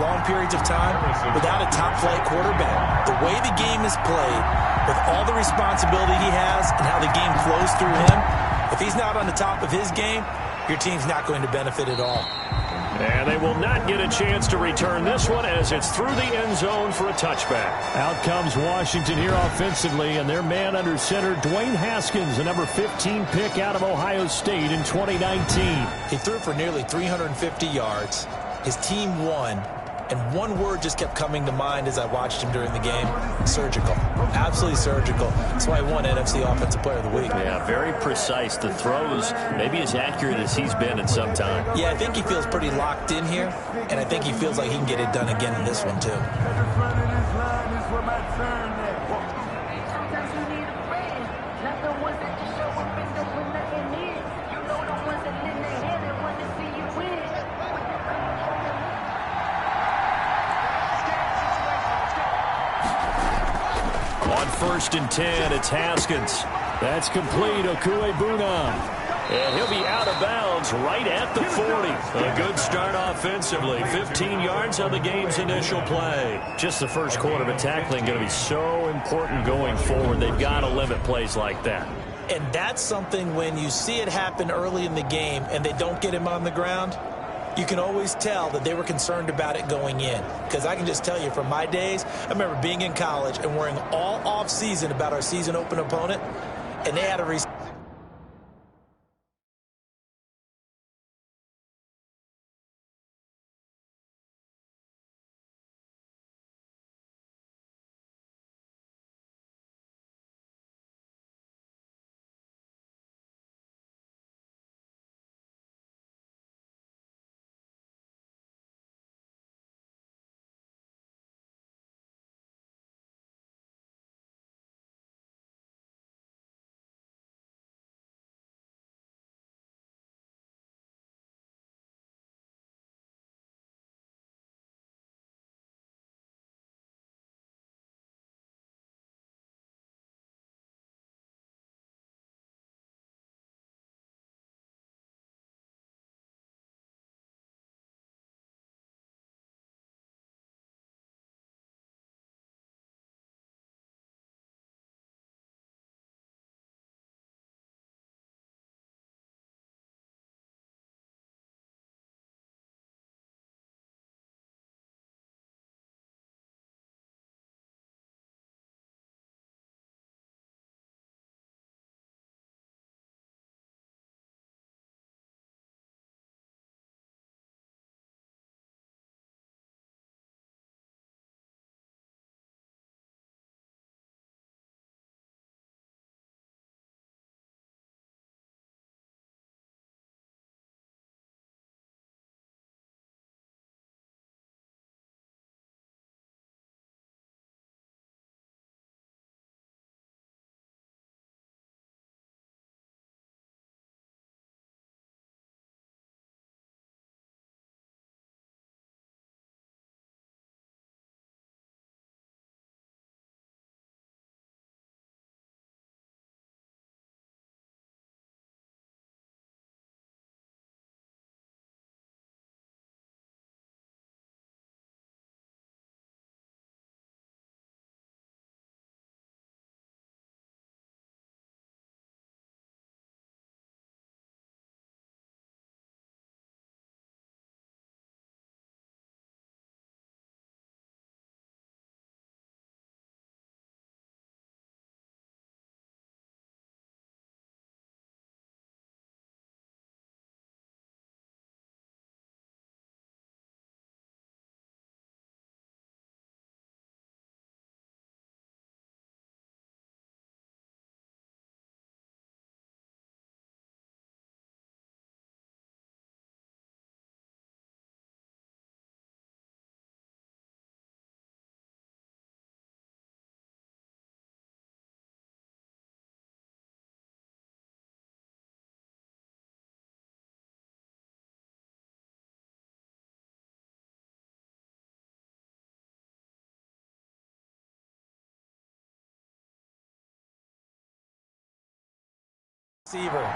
long periods of time without a top-flight quarterback. The way the game is played, with all the responsibility he has and how the game flows through him, if he's not on the top of his game, your team's not going to benefit at all. And they will not get a chance to return this one as it's through the end zone for a touchback. Out comes Washington here offensively, and their man under center, Dwayne Haskins, the number 15 pick out of Ohio State in 2019. He threw for nearly 350 yards. His team won, and one word just kept coming to mind as I watched him during the game: surgical. Absolutely surgical. That's why he won NFC Offensive Player of the Week. Yeah, very precise. The throws maybe as accurate as he's been in some time. Yeah, I think he feels pretty locked in here, and I think he feels like he can get it done again in this one, too. First and 10, it's Haskins. That's complete, Okuebuna. And he'll be out of bounds right at the 40. A good start offensively. 15 yards on the game's initial play. Just the first quarter, but tackling going to be so important going forward. They've got to limit plays like that. And that's something when you see it happen early in the game and they don't get him on the ground, you can always tell that they were concerned about it going in. Because I can just tell you from my days, I remember being in college and worrying all off-season about our season open opponent, and they had a receiver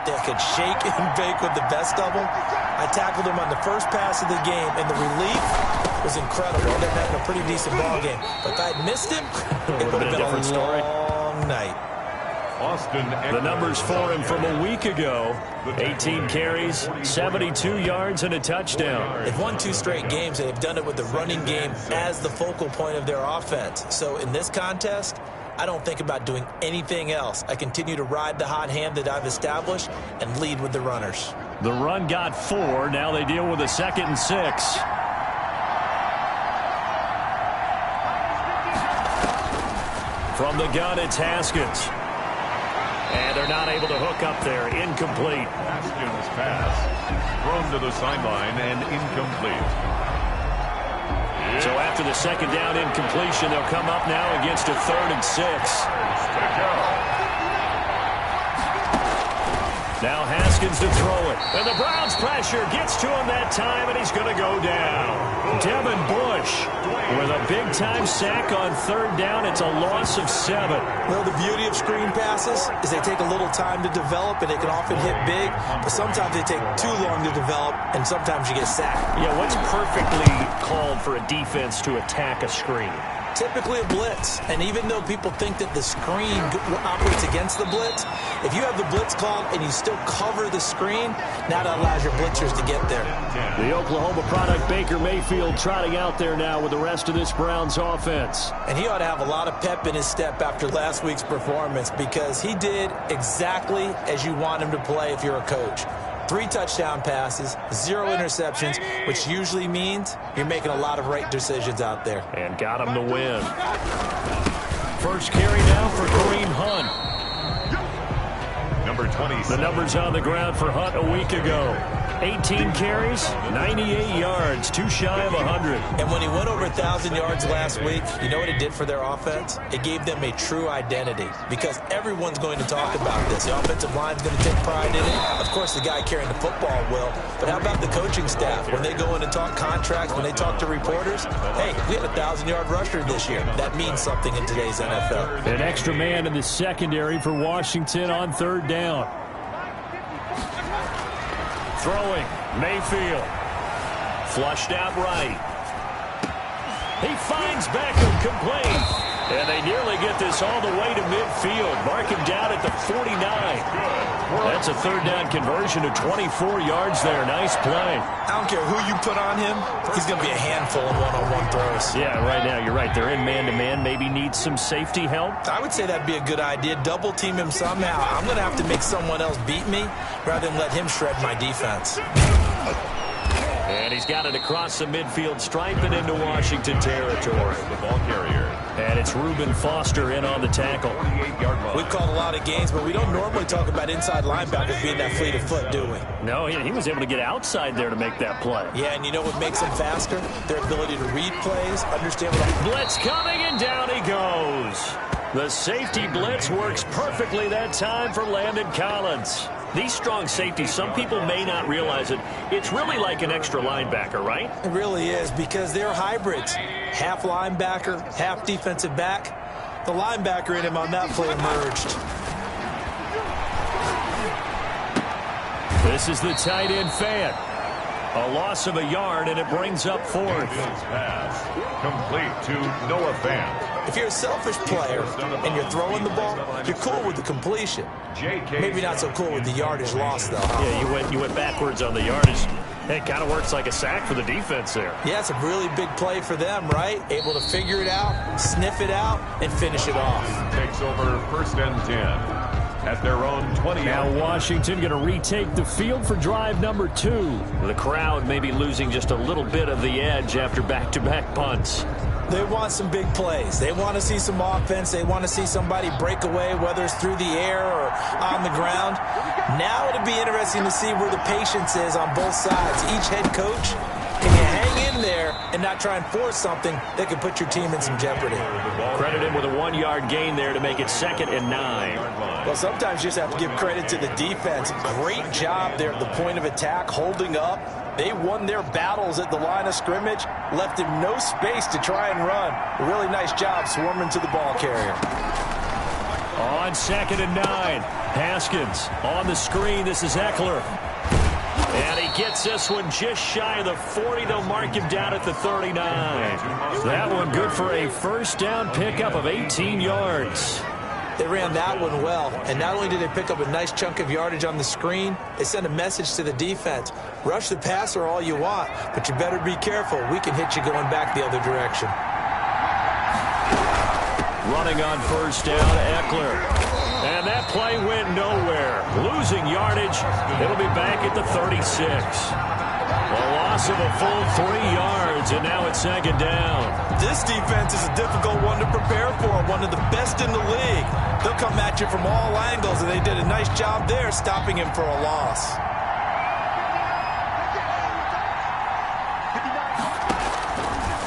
that could shake and bake with the best of them. I tackled him on the first pass of the game, and the relief was incredible. Ended up having a pretty decent ball game. But if I had missed him, it would have been a different story. Long night. The numbers for him from a week ago: 18 carries, 72 yards, and a touchdown. They've won 2 straight games, and they've done it with the running game as the focal point of their offense. So in this contest, I don't think about doing anything else. I continue to ride the hot hand that I've established and lead with the runners. The run got 4. Now they deal with a 2nd and 6. From the gun, it's Haskins. And they're not able to hook up there. Incomplete. Haskins' pass thrown to the sideline and incomplete. So after the 2nd down incompletion, they'll come up now against a 3rd and 6. Now Haskins to throw it. And the Browns pressure gets to him that time, and he's going to go down. Devin Bush with a big-time sack on 3rd down. It's a loss of 7. Well, the beauty of screen passes is they take a little time to develop, and they can often hit big, but sometimes they take too long to develop, and sometimes you get sacked. Yeah, what's perfectly called for a defense to attack a screen? Typically a blitz, and even though people think that the screen operates against the blitz, if you have the blitz called and you still cover the screen, now that allows your blitzers to get there. The Oklahoma product, Baker Mayfield, trotting out there now with the rest of this Browns offense. And he ought to have a lot of pep in his step after last week's performance, because he did exactly as you want him to play if you're a coach. 3 touchdown passes, 0 interceptions, which usually means you're making a lot of right decisions out there. And got him the win. First carry now for Kareem Hunt. Number 20. The numbers on the ground for Hunt a week ago: 18 carries, 98 yards, 2 shy of 100. And when he went over 1,000 yards last week, you know what it did for their offense? It gave them a true identity, because everyone's going to talk about this. The offensive line's going to take pride in it. Of course, the guy carrying the football will. But how about the coaching staff? When they go in and talk contracts, when they talk to reporters, hey, we had a 1,000-yard rusher this year. That means something in today's NFL. An extra man in the secondary for Washington on 3rd down. Throwing, Mayfield. Flushed out right. He finds Beckham, complete. And they nearly get this all the way to midfield. Mark him down at the 49. That's a 3rd down conversion to 24 yards there. Nice play. I don't care who you put on him. He's going to be a handful in one-on-one throws. Yeah, right now, you're right. They're in man-to-man. Maybe needs some safety help. I would say that'd be a good idea. Double team him somehow. I'm going to have to make someone else beat me rather than let him shred my defense. And he's got it across the midfield stripe and into Washington territory. The ball carrier. And it's Reuben Foster in on the tackle. We've called a lot of games, but we don't normally talk about inside linebackers being that fleet of foot, do we? No, he was able to get outside there to make that play. Yeah, and you know what makes them faster? Their ability to read plays, understand what... Blitz coming, and down he goes. The safety blitz works perfectly that time for Landon Collins. These strong safeties, some people may not realize it. It's really like an extra linebacker, right? It really is, because they're hybrids. Half linebacker, half defensive back. The linebacker in him on that play emerged. This is the tight end fan. A loss of a yard, and it brings up 4th. Pass complete to Noah Fant. If you're a selfish player and you're throwing the ball, you're cool with the completion. Maybe not so cool with the yardage loss, though. Huh? Yeah, you went backwards on the yardage. It kind of works like a sack for the defense there. Yeah, it's a really big play for them, right? Able to figure it out, sniff it out, and finish it off. Takes over 1st and 10. At their own 20. Now Washington going to retake the field for drive number 2. The crowd may be losing just a little bit of the edge after back-to-back punts. They want some big plays. They want to see some offense. They want to see somebody break away, whether it's through the air or on the ground. Now it'll be interesting to see where the patience is on both sides. Each head coach, can you hang in there and not try and force something that could put your team in some jeopardy? Credit him with a 1-yard gain there to make it 2nd and 9. Well, sometimes you just have to give credit to the defense. Great job there at the point of attack, holding up. They won their battles at the line of scrimmage, left him no space to try and run. A really nice job swarming to the ball carrier. On 2nd and 9, Haskins on the screen. This is Eckler. And he gets this one just shy of the 40. They'll mark him down at the 39. That one good for a first down pickup of 18 yards. They ran that one well, and not only did they pick up a nice chunk of yardage on the screen, they sent a message to the defense. Rush the passer all you want, but you better be careful. We can hit you going back the other direction. Running on first down, Eckler. And that play went nowhere. Losing yardage. It'll be back at the 36. A loss of a full 3 yards, and now it's second down. This defense is a difficult one to prepare for, one of the best in the league. They'll come at you from all angles, and they did a nice job there stopping him for a loss.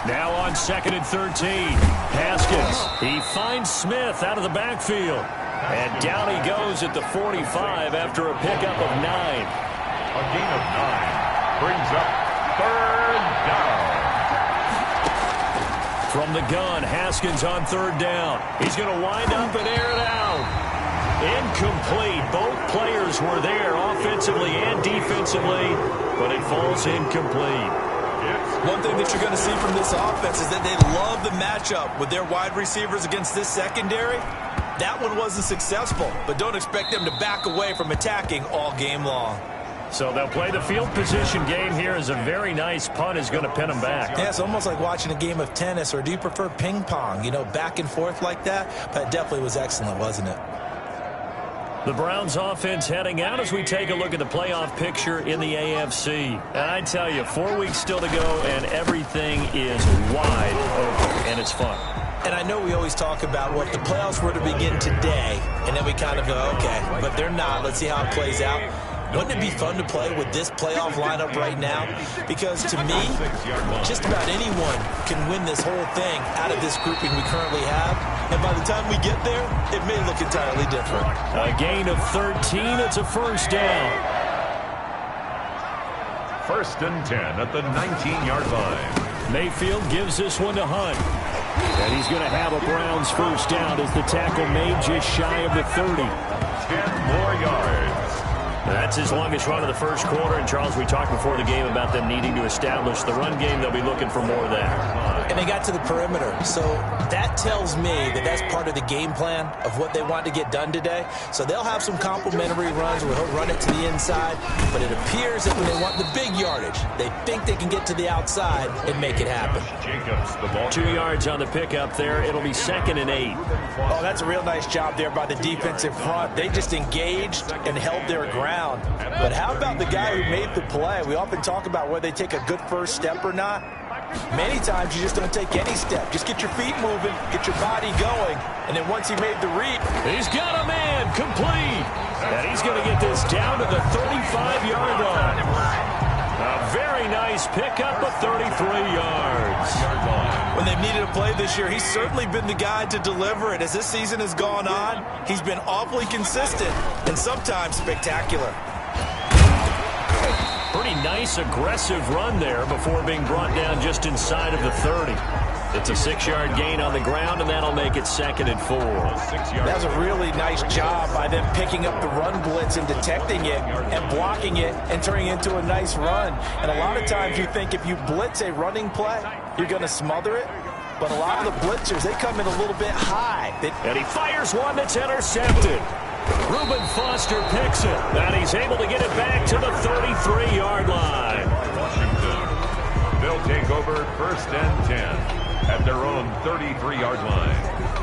Now on 2nd and 13. Haskins. He finds Smith out of the backfield. And down he goes at the 45 after a pickup of 9. A gain of 9 brings up 3rd down. From the gun, Haskins on 3rd down. He's going to wind up and air it out. Incomplete. Both players were there offensively and defensively, but it falls incomplete. One thing that you're going to see from this offense is that they love the matchup with their wide receivers against this secondary. That one wasn't successful, but don't expect them to back away from attacking all game long. So they'll play the field position game here as a very nice punt is going to pin them back. Yeah, it's almost like watching a game of tennis, or do you prefer ping pong? You know, back and forth like that? But it definitely was excellent, wasn't it? The Browns offense heading out as we take a look at the playoff picture in the AFC. And I tell you, 4 weeks still to go, and everything is wide open, and it's fun. And I know we always talk about, well, if the playoffs were to begin today, and then we kind of go, okay, but they're not. Let's see how it plays out. Wouldn't it be fun to play with this playoff lineup right now? Because to me, just about anyone can win this whole thing out of this grouping we currently have. And by the time we get there, it may look entirely different. A gain of 13. It's a first down. 1st and 10 at the 19-yard line. Mayfield gives this one to Hunt. And he's going to have a Browns first down as the tackle made just shy of the 30. 10 more yards. That's his longest run of the first quarter. And, Charles, we talked before the game about them needing to establish the run game. They'll be looking for more of that. And they got to the perimeter. So that tells me that that's part of the game plan of what they want to get done today. So they'll have some complimentary runs where he'll run it to the inside. But it appears that when they want the big yardage, they think they can get to the outside and make it happen. 2 yards on the pickup there. It'll be 2nd and 8. Oh, that's a real nice job there by the defensive front. They just engaged and held their ground. But how about the guy who made the play? We often talk about whether they take a good first step or not. Many times you just don't take any step. Just get your feet moving, get your body going, and then once he made the read. He's got a man complete. And he's going to get this down to the 35-yard line. A very nice pickup of 33 yards. When they've needed a play this year, he's certainly been the guy to deliver it. As this season has gone on, he's been awfully consistent and sometimes spectacular. Pretty nice, aggressive run there before being brought down just inside of the 30. It's a 6-yard gain on the ground, and that'll make it 2nd and 4. That was a really nice job by them picking up the run blitz and detecting it and blocking it and turning it into a nice run. And a lot of times you think if you blitz a running play, you're going to smother it. But a lot of the blitzers, they come in a little bit high. And he fires one that's intercepted. Reuben Foster picks it, and he's able to get it back to the 33-yard line. Washington, they'll take over 1st and 10 at their own 33-yard line.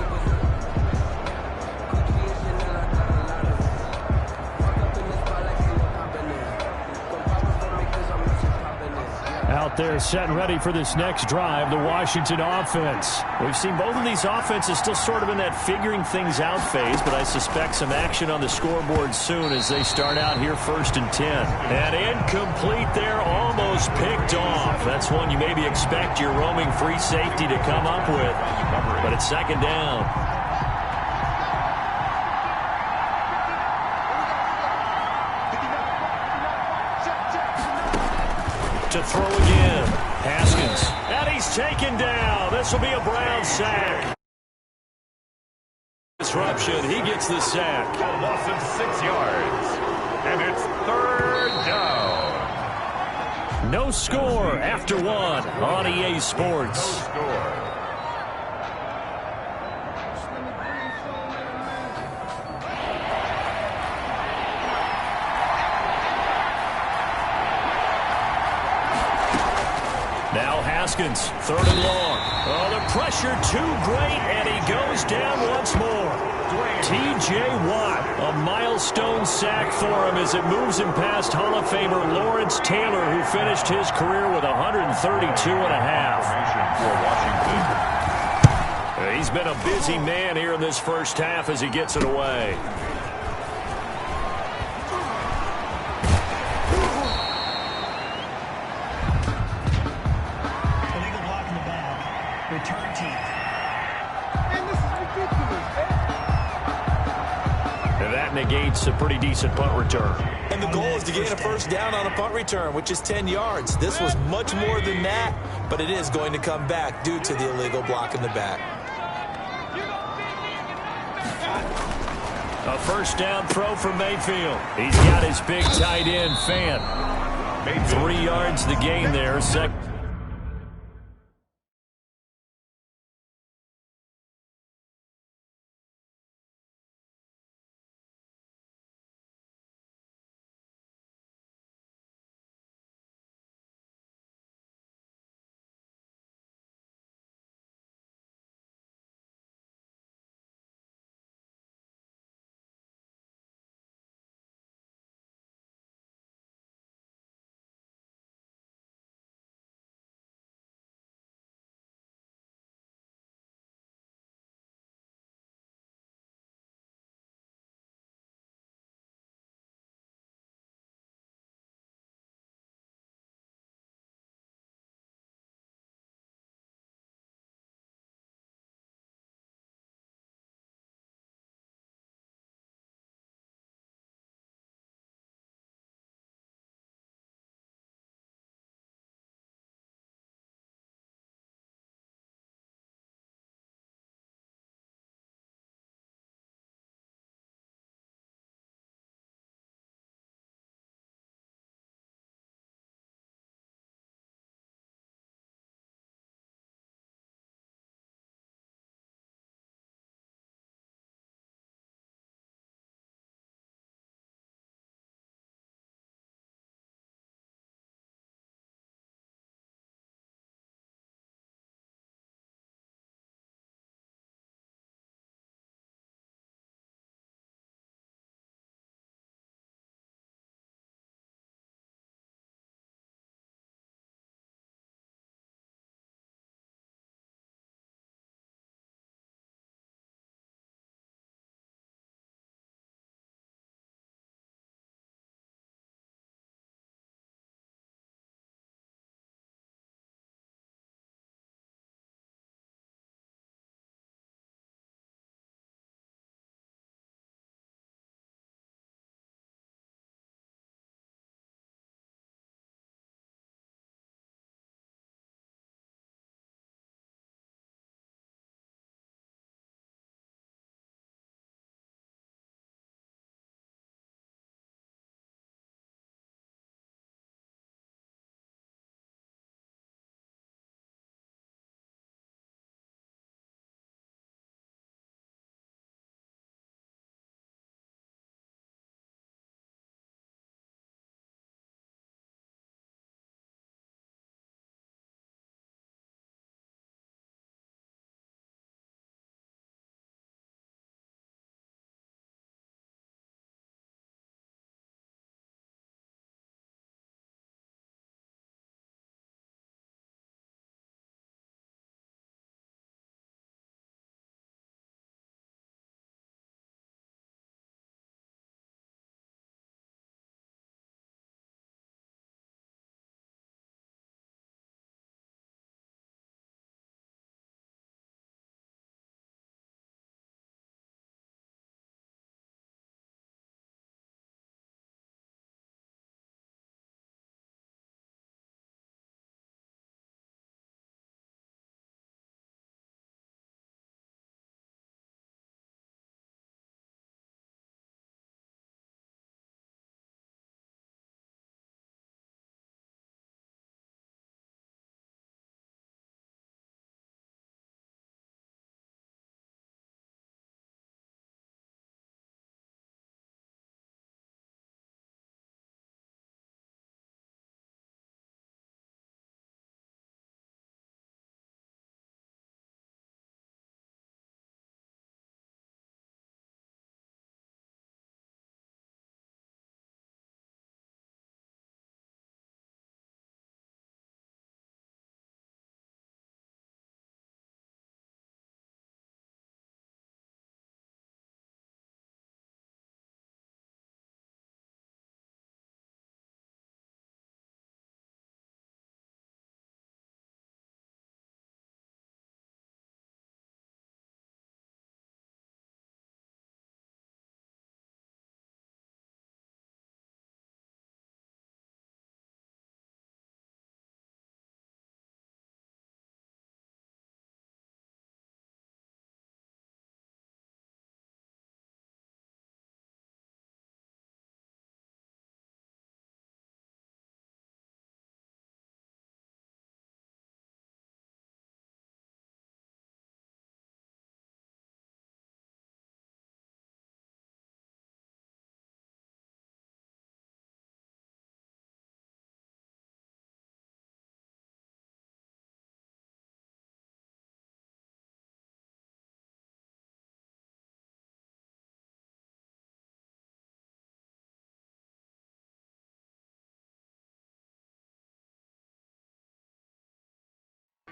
Out there set and ready for this next drive, the Washington offense. We've seen both of these offenses still sort of in that figuring things out phase, but I suspect some action on the scoreboard soon as they start out here 1st and 10. And incomplete there, almost picked off. That's one you maybe expect your roaming free safety to come up with, but it's 2nd down. To throw again. Haskins. And he's taken down. This will be a Brown sack. Disruption. He gets the sack. A loss of 6 yards. And it's 3rd down. No score after one on EA Sports. No score. Now Haskins, 3rd and long. Oh, the pressure too great, and he goes down once more. T.J. Watt, a milestone sack for him as it moves him past Hall of Famer Lawrence Taylor, who finished his career with 132 and a half. For Washington. He's been a busy man here in this first half as he gets it away. Illegal block in the bag. Return team. Man, this is ridiculous, man. And that negates a pretty decent punt return. And the goal is to gain a first down on a punt return, which is 10 yards. This was much more than that, but it is going to come back due to the illegal block in the back. A first down throw for Mayfield. He's got his big tight end, Fan. 3 yards the gain there. Second.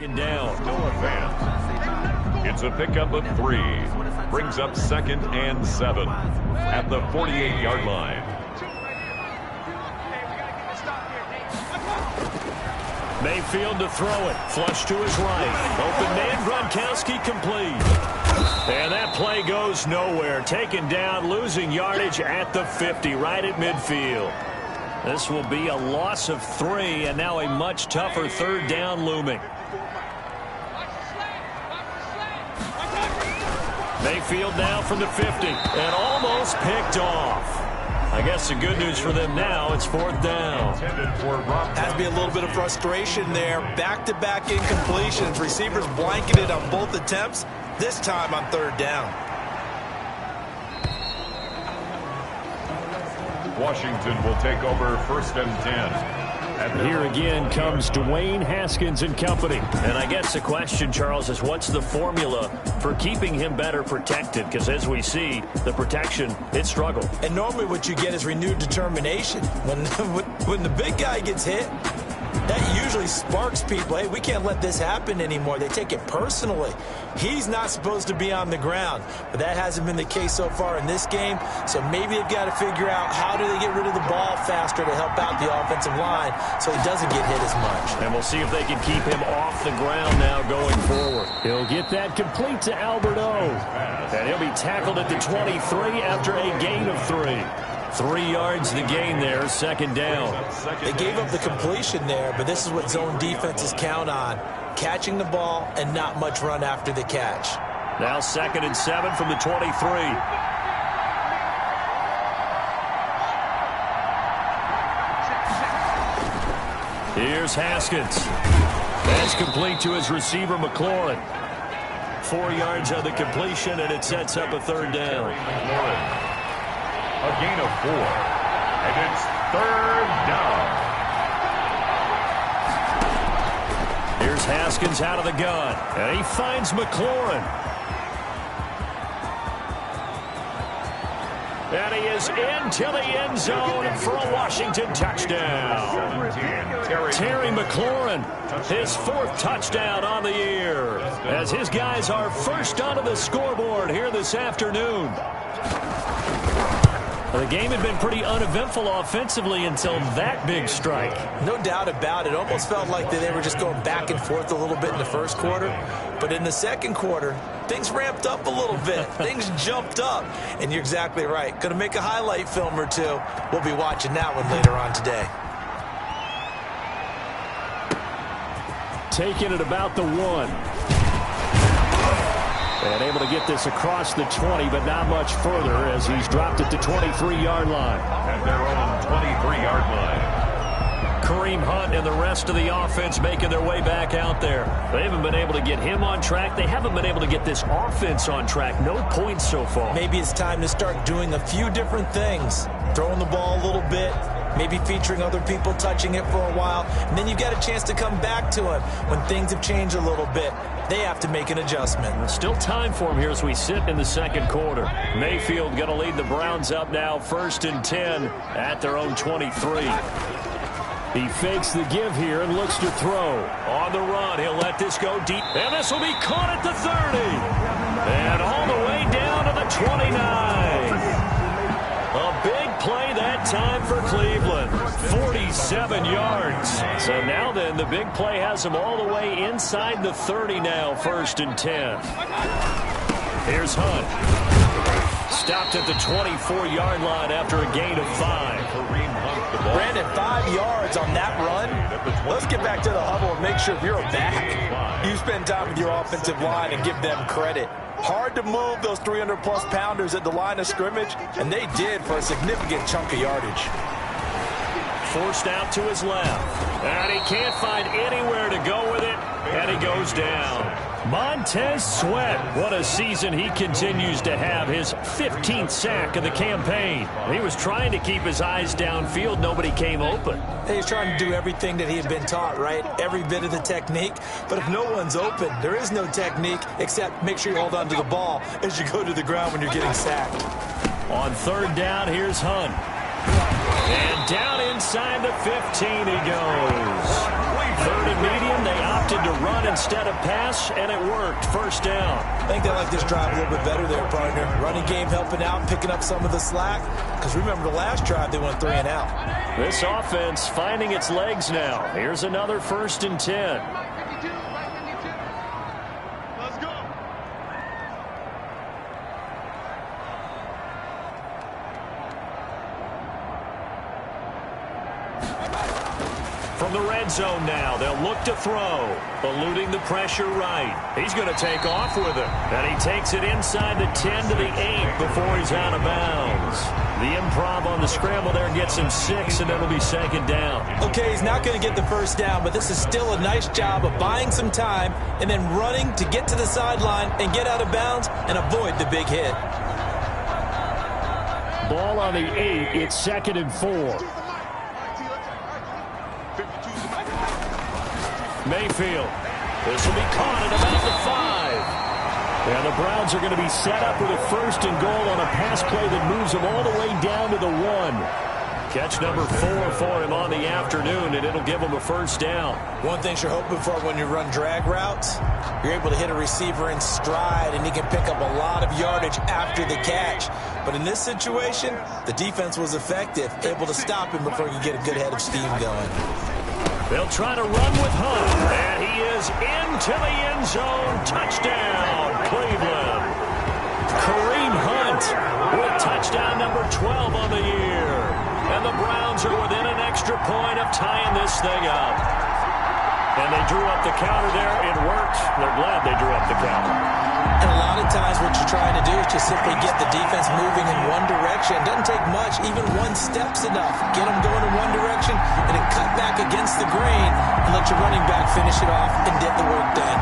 Down. Still advanced. It's a pickup of 3. Brings up 2nd and 7 at the 48-yard line. Mayfield to throw it. Flush to his right. Open man, Gronkowski complete. And that play goes nowhere. Taken down, losing yardage at the 50, right at midfield. This will be a loss of 3, and now a much tougher 3rd down looming. Mayfield now from the 50, and almost picked off. I guess the good news for them now, it's 4th down. Has to be a little bit of frustration there. Back-to-back incompletions. Receivers blanketed on both attempts, this time on 3rd down. Washington will take over 1st and 10. Here again comes Dwayne Haskins and company. And I guess the question, Charles, is what's the formula for keeping him better protected? Because as we see, the protection, it struggled. And normally what you get is renewed determination. When the big guy gets hit, that usually sparks people. Hey, we can't let this happen anymore. They take it personally. He's not supposed to be on the ground, but that hasn't been the case so far in this game. So maybe they've got to figure out how do they get rid of the ball faster to help out the offensive line so he doesn't get hit as much. And we'll see if they can keep him off the ground now going forward. He'll get that complete to Albert O. And he'll be tackled at the 23 after a gain of 3. 3 yards the gain there, 2nd down. They gave up the completion there, but this is what zone defenses count on. Catching the ball and not much run after the catch. Now 2nd and 7 from the 23. Here's Haskins. That's complete to his receiver, McLaurin. 4 yards on the completion, and it sets up a 3rd down. A gain of 4. And it's 3rd down. Here's Haskins out of the gun. And he finds McLaurin. And he is into the end zone for a Washington touchdown. Terry McLaurin, his 4th touchdown on the year, as his guys are first onto the scoreboard here this afternoon. The game had been pretty uneventful offensively until that big strike. No doubt about it. Almost felt like they were just going back and forth a little bit in the first quarter. But in the 2nd quarter, things ramped up a little bit. Things jumped up. And you're exactly right. Going to make a highlight film or two. We'll be watching that one later on today. Taking it about the 1. And able to get this across the 20, but not much further as he's dropped it to 23-yard line. At their own 23-yard line. Kareem Hunt and the rest of the offense making their way back out there. They haven't been able to get him on track. They haven't been able to get this offense on track. No points so far. Maybe it's time to start doing a few different things. Throwing the ball a little bit. Maybe featuring other people touching it for a while. And then you get a chance to come back to him when things have changed a little bit. They have to make an adjustment. There's still time for him here as we sit in the 2nd quarter. Mayfield going to lead the Browns up now, 1st and 10 at their own 23. He fakes the give here and looks to throw. On the run, he'll let this go deep. And this will be caught at the 30. And all the way down to the 29. A big play that time for Cleveland. 47 yards. So now then, the big play has them all the way inside the 30 now, 1st and 10. Here's Hunt. Stopped at the 24-yard line after a gain of 5. Brandon, 5 yards on that run. Let's get back to the huddle and make sure you're back. You spend time with your offensive line and give them credit. Hard to move those 300-plus pounders at the line of scrimmage, and they did for a significant chunk of yardage. Forced out to his left. And he can't find anywhere to go with it, and he goes down. Montez Sweat, what a season he continues to have, his 15th sack of the campaign. He was trying to keep his eyes downfield. Nobody came open. He's trying to do everything that he had been taught, right? Every bit of the technique. But if no one's open, there is no technique except make sure you hold on to the ball as you go to the ground when you're getting sacked. On 3rd down, here's Hunt. And down inside the 15 he goes. 3rd and medium, they opt opted to run instead of pass, and it worked. First down. I think they like this drive a little bit better there, partner. Running game helping out, picking up some of the slack. Because remember the last drive, they went 3 and out. This offense finding its legs now. Here's another 1st and 10. Let's go. From the red zone now, they'll look to throw. Eluding the pressure right. He's going to take off with it. And he takes it inside the 10 to the 8 before he's out of bounds. The improv on the scramble there gets him 6, and it'll be 2nd down. Okay, he's not going to get the first down, but this is still a nice job of buying some time and then running to get to the sideline and get out of bounds and avoid the big hit. Ball on the 8. It's 2nd and 4. Mayfield. This will be caught at about the 5. And the Browns are going to be set up with a 1st and goal on a pass play that moves them all the way down to the 1. Catch number 4 for him on the afternoon, and it'll give him a 1st down. One thing you're hoping for when you run drag routes, you're able to hit a receiver in stride, and he can pick up a lot of yardage after the catch. But in this situation, the defense was effective, able to stop him before he could get a good head of steam going. They'll try to run with Hunt, and he is into the end zone. Touchdown, Cleveland. Kareem Hunt with touchdown number 12 on the year. And the Browns are within an extra point of tying this thing up. And they drew up the counter there. It worked. They're glad they drew up the counter. And a lot of times what you're trying to do is just simply get the defense moving in one direction. It doesn't take much. Even one step's enough. Get them going in one direction and then cut back against the grain and let your running back finish it off and get the work done.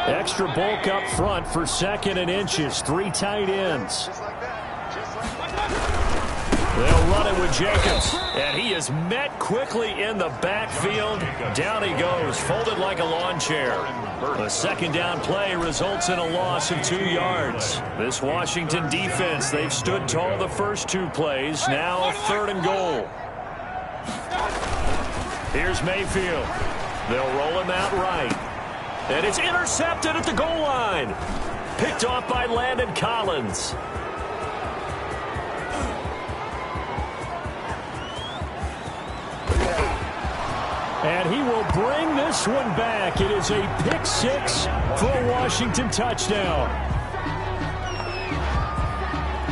Extra bulk up front for 2nd and inches. 3 tight ends. They'll run it with Jacobs. And he is met quickly in the backfield. Down he goes, folded like a lawn chair. The 2nd down play results in a loss of 2 yards. This Washington defense, they've stood tall the first 2 plays. Now 3rd and goal. Here's Mayfield. They'll roll him out right. And it's intercepted at the goal line. Picked off by Landon Collins. And he will bring this one back. It is a pick 6 for a Washington touchdown.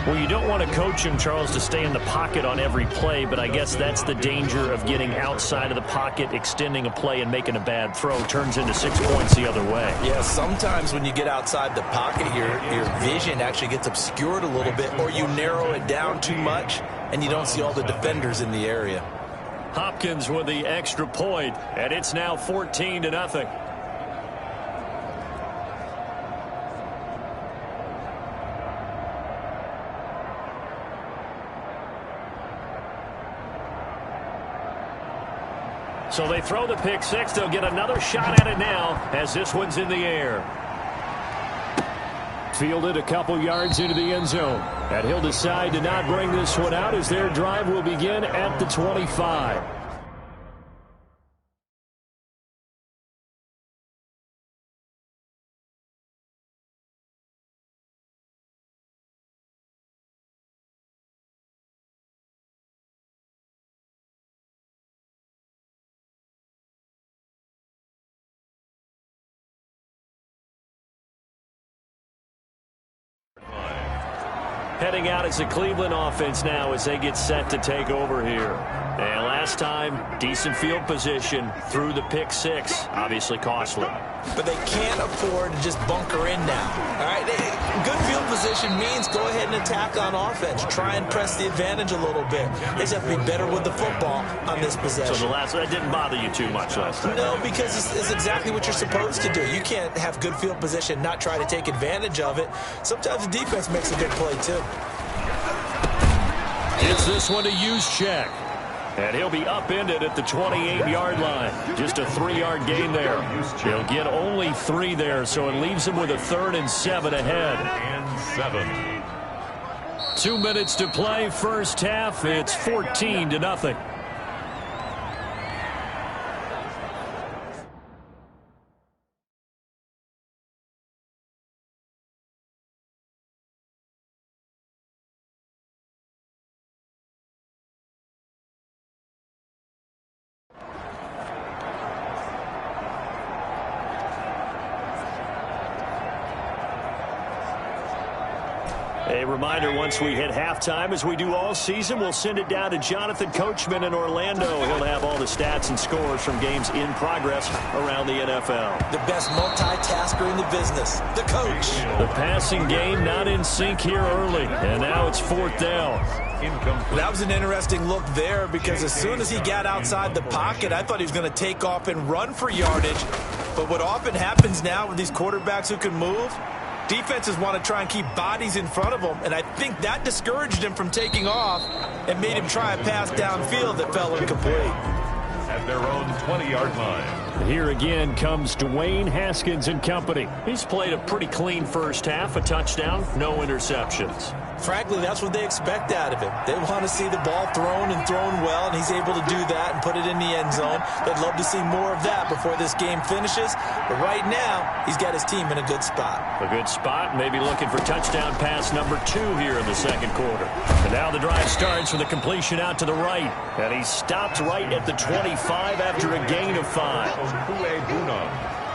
Well, you don't want to coach him, Charles, to stay in the pocket on every play, but I guess that's the danger of getting outside of the pocket, extending a play, and making a bad throw. Turns into 6 points the other way. Yeah, sometimes when you get outside the pocket, your vision actually gets obscured a little bit, or you narrow it down too much, and you don't see all the defenders in the area. Hopkins with the extra point, and it's now 14-0. So they throw the pick 6. They'll get another shot at it now as this one's in the air. Fielded a couple yards into the end zone. And he'll decide to not bring this one out as their drive will begin at the 25. Heading out as the Cleveland offense now as they get set to take over here. And last time, decent field position through the pick 6. Obviously costly. But they can't afford to just bunker in now. All right, good field position means go ahead and attack on offense. Try and press the advantage a little bit. They just have to be better with the football on this possession. So that didn't bother you too much last time? No, because it's exactly what you're supposed to do. You can't have good field position, not try to take advantage of it. Sometimes the defense makes a good play too. It's this one to Juszczyk. And he'll be upended at the 28-yard line. Just a 3-yard gain there. He'll get only 3 there, so it leaves him with a 3rd and 7 ahead. And 7. 2 minutes to play, first half. It's 14-0. A reminder, once we hit halftime, as we do all season, we'll send it down to Jonathan Coachman in Orlando. He'll have all the stats and scores from games in progress around the NFL. The best multitasker in the business, the coach. The passing game not in sync here early, and now it's 4th down. That was an interesting look there, because as soon as he got outside the pocket, I thought he was going to take off and run for yardage. But what often happens now with these quarterbacks who can move, defenses want to try and keep bodies in front of them, and I think that discouraged him from taking off and made him try a pass downfield that fell incomplete. At their own 20-yard line. Here again comes Dwayne Haskins and company. He's played a pretty clean first half, a touchdown, no interceptions. Frankly, that's what they expect out of him. They want to see the ball thrown and thrown well, and he's able to do that and put it in the end zone. They'd love to see more of that before this game finishes. But right now, he's got his team in a good spot. A good spot, maybe looking for touchdown pass number 2 here in the second quarter. And now the drive starts with a completion out to the right. And he stopped right at the 25 after a gain of 5.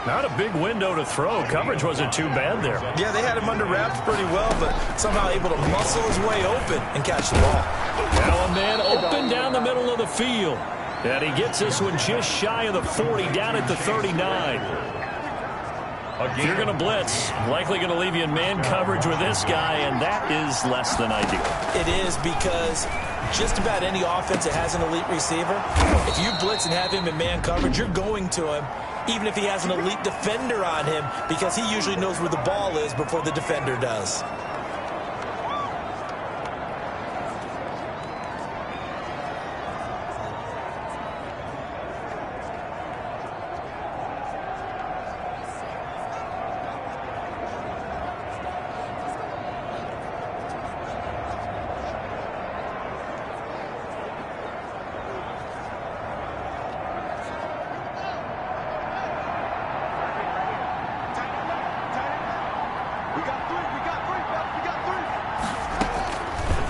Not a big window to throw. Coverage wasn't too bad there. Yeah, they had him under wraps pretty well, but somehow able to muscle his way open and catch the ball. Now a man open down the middle of the field. And he gets this one just shy of the 40, down at the 39. If you're going to blitz, likely going to leave you in man coverage with this guy, and that is less than ideal. It is, because just about any offense that has an elite receiver, if you blitz and have him in man coverage, you're going to him, even if he has an elite defender on him, because he usually knows where the ball is before the defender does.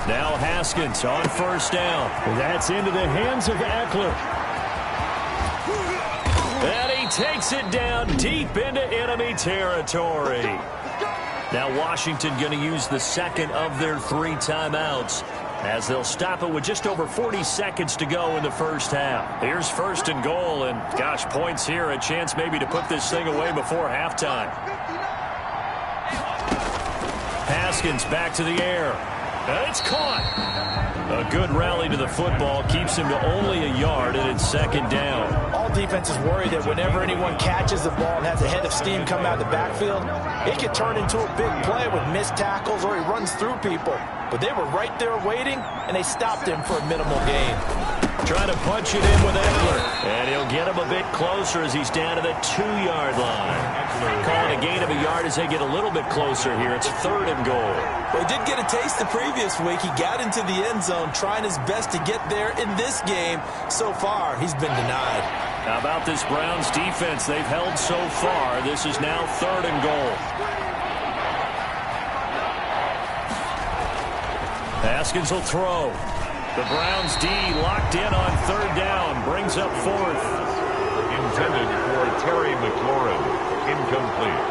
Now Haskins on first down. That's into the hands of Eckler. And he takes it down deep into enemy territory. Now Washington going to use the second of their 3 timeouts, as they'll stop it with just over 40 seconds to go in the first half. Here's 1st and goal, and gosh, points here, a chance maybe to put this thing away before halftime. Haskins back to the air. And it's caught. A good rally to the football keeps him to only a yard, and it's 2nd down. All defenses worry that whenever anyone catches the ball and has a head of steam come out of the backfield, it could turn into a big play with missed tackles or he runs through people. But they were right there waiting, and they stopped him for a minimal gain. Trying to punch it in with Eckler. And he'll get him a bit closer as he's down to the 2-yard line. Calling a gain of a yard as they get a little bit closer here. It's 3rd and goal. Well, he did get a taste the previous week. He got into the end zone, trying his best to get there in this game. So far, he's been denied. How about this Browns defense? They've held so far. This is now 3rd and goal. Haskins will throw. The Browns D locked in on 3rd down. Brings up 4th. Intended for Terry McLaurin. Incomplete.